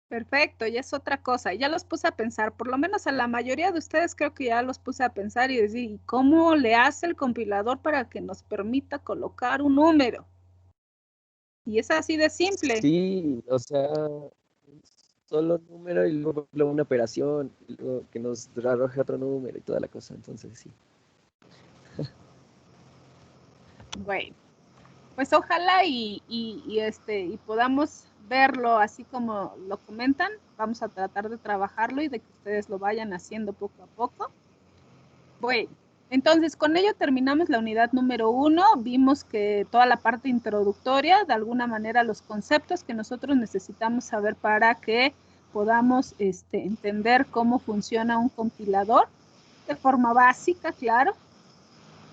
Perfecto, ya es otra cosa. Ya los puse a pensar, por lo menos a la mayoría de ustedes creo que ya los puse a pensar y decir, ¿y cómo le hace el compilador para que nos permita colocar un número? Y es así de simple. Sí, o sea, solo número y luego una operación, y luego que nos arroje otro número y toda la cosa, entonces sí. Bueno, pues ojalá y podamos verlo así como lo comentan. Vamos a tratar de trabajarlo y de que ustedes lo vayan haciendo poco a poco. Bueno, entonces con ello terminamos la unidad número 1. Vimos que toda la parte introductoria, de alguna manera los conceptos que nosotros necesitamos saber para que podamos entender cómo funciona un compilador de forma básica, claro.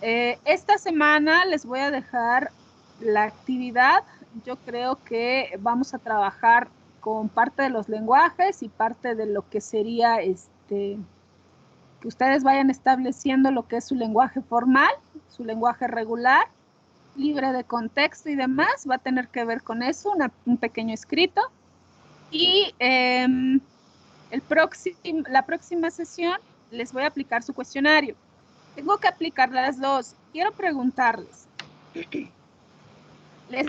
Esta semana les voy a dejar la actividad. Yo creo que vamos a trabajar con parte de los lenguajes y parte de lo que sería que ustedes vayan estableciendo lo que es su lenguaje formal, su lenguaje regular, libre de contexto y demás. Va a tener que ver con eso, un pequeño escrito. Y la próxima sesión les voy a aplicar su cuestionario. Tengo que aplicar las dos. Quiero preguntarles. ¿Les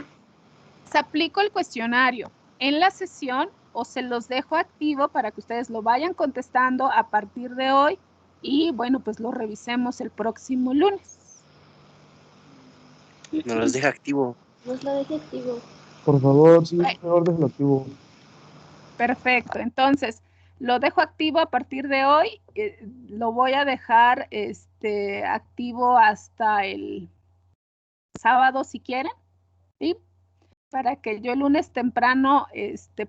aplico el cuestionario en la sesión o se los dejo activo para que ustedes lo vayan contestando a partir de hoy? Y bueno, pues lo revisemos el próximo lunes. Nos los deja activo. Nos lo deje activo. Por favor, sí, mejor déjalo activo. Perfecto, entonces lo dejo activo a partir de hoy. Lo voy a dejar activo hasta el sábado si quieren, ¿sí? Para que yo el lunes temprano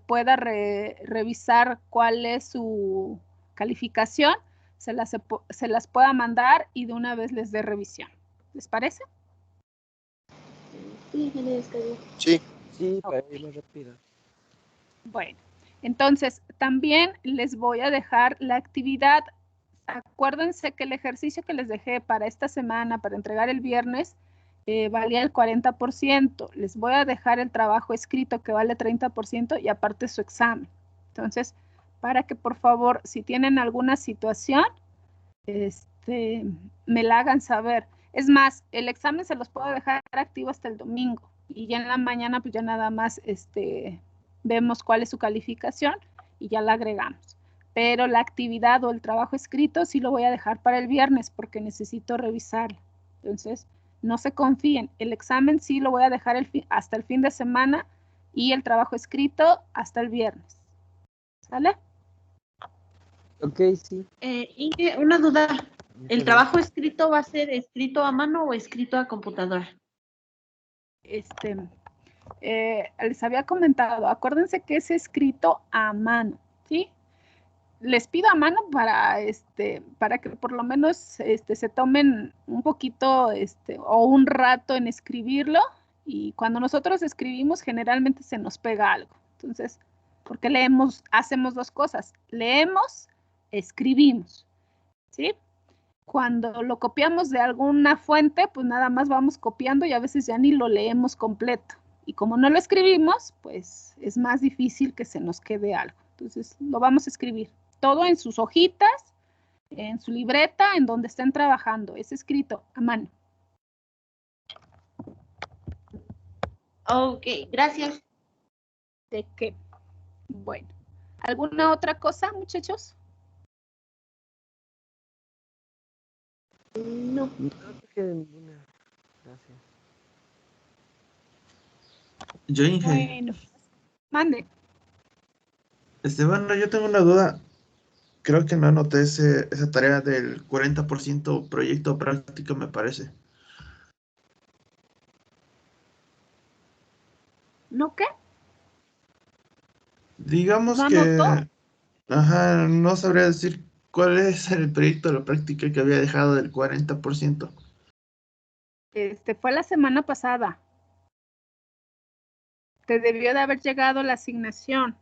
pueda revisar cuál es su calificación, se las pueda mandar y de una vez les dé revisión. ¿Les parece? Sí, Gene, está bien. Sí. Sí, para ir más rápido. Bueno, entonces también les voy a dejar la actividad. Acuérdense que el ejercicio que les dejé para esta semana, para entregar el viernes, valía el 40%. Les voy a dejar el trabajo escrito que vale 30% y aparte su examen. Entonces, para que por favor, si tienen alguna situación, me la hagan saber. Es más, el examen se los puedo dejar activo hasta el domingo y ya en la mañana pues ya nada más vemos cuál es su calificación y ya la agregamos. Pero la actividad o el trabajo escrito sí lo voy a dejar para el viernes porque necesito revisarlo. Entonces, no se confíen. El examen sí lo voy a dejar hasta el fin de semana y el trabajo escrito hasta el viernes. ¿Sale? Ok, sí. Inge, una duda. ¿El Muchas trabajo escrito va a ser escrito a mano o escrito a computadora? Les había comentado, acuérdense que es escrito a mano, ¿sí? Les pido a mano para que por lo menos se tomen un poquito o un rato en escribirlo, y cuando nosotros escribimos generalmente se nos pega algo. Entonces, porque hacemos dos cosas, leemos, escribimos, ¿sí? Cuando lo copiamos de alguna fuente, pues nada más vamos copiando y a veces ya ni lo leemos completo. Y como no lo escribimos, pues es más difícil que se nos quede algo. Entonces lo vamos a escribir todo en sus hojitas, en su libreta, en donde estén trabajando. Es escrito a mano. Ok, gracias. ¿De qué? Bueno, ¿alguna otra cosa, muchachos? No. No, creo que ninguna. Gracias. Yo, Inge, Bueno, mande. Bueno, yo tengo una duda. Creo que no anoté esa tarea del 40% proyecto práctico, me parece. ¿No qué? Digamos ¿No que, anotó? ajá, no sabría decir cuál es el proyecto de la práctica que había dejado del 40%. Fue la semana pasada. Te debió de haber llegado la asignación.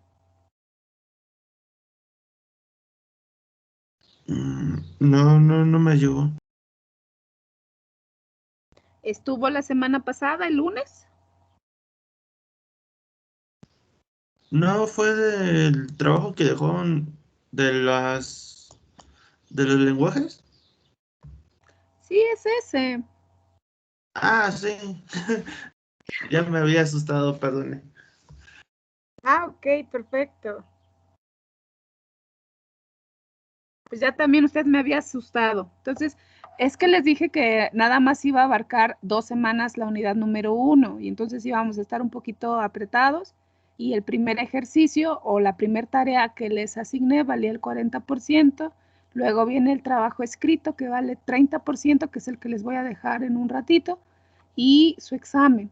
No me llegó. ¿Estuvo la semana pasada, el lunes? No, fue del trabajo que dejó de de los lenguajes. Sí, es ese. Ah, sí. Ya me había asustado, perdone. Ah, ok, perfecto. Pues ya también usted me había asustado. Entonces, es que les dije que nada más iba a abarcar 2 semanas la unidad número 1 y entonces íbamos a estar un poquito apretados y el primer ejercicio o la primera tarea que les asigné valía el 40%, luego viene el trabajo escrito que vale 30%, que es el que les voy a dejar en un ratito, y su examen,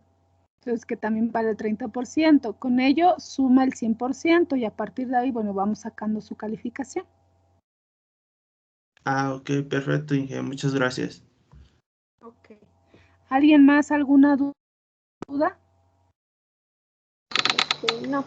entonces que también vale el 30%. Con ello suma el 100% y a partir de ahí, bueno, vamos sacando su calificación. Ah, ok, perfecto, Inge, muchas gracias. Ok. ¿Alguien más alguna duda? No.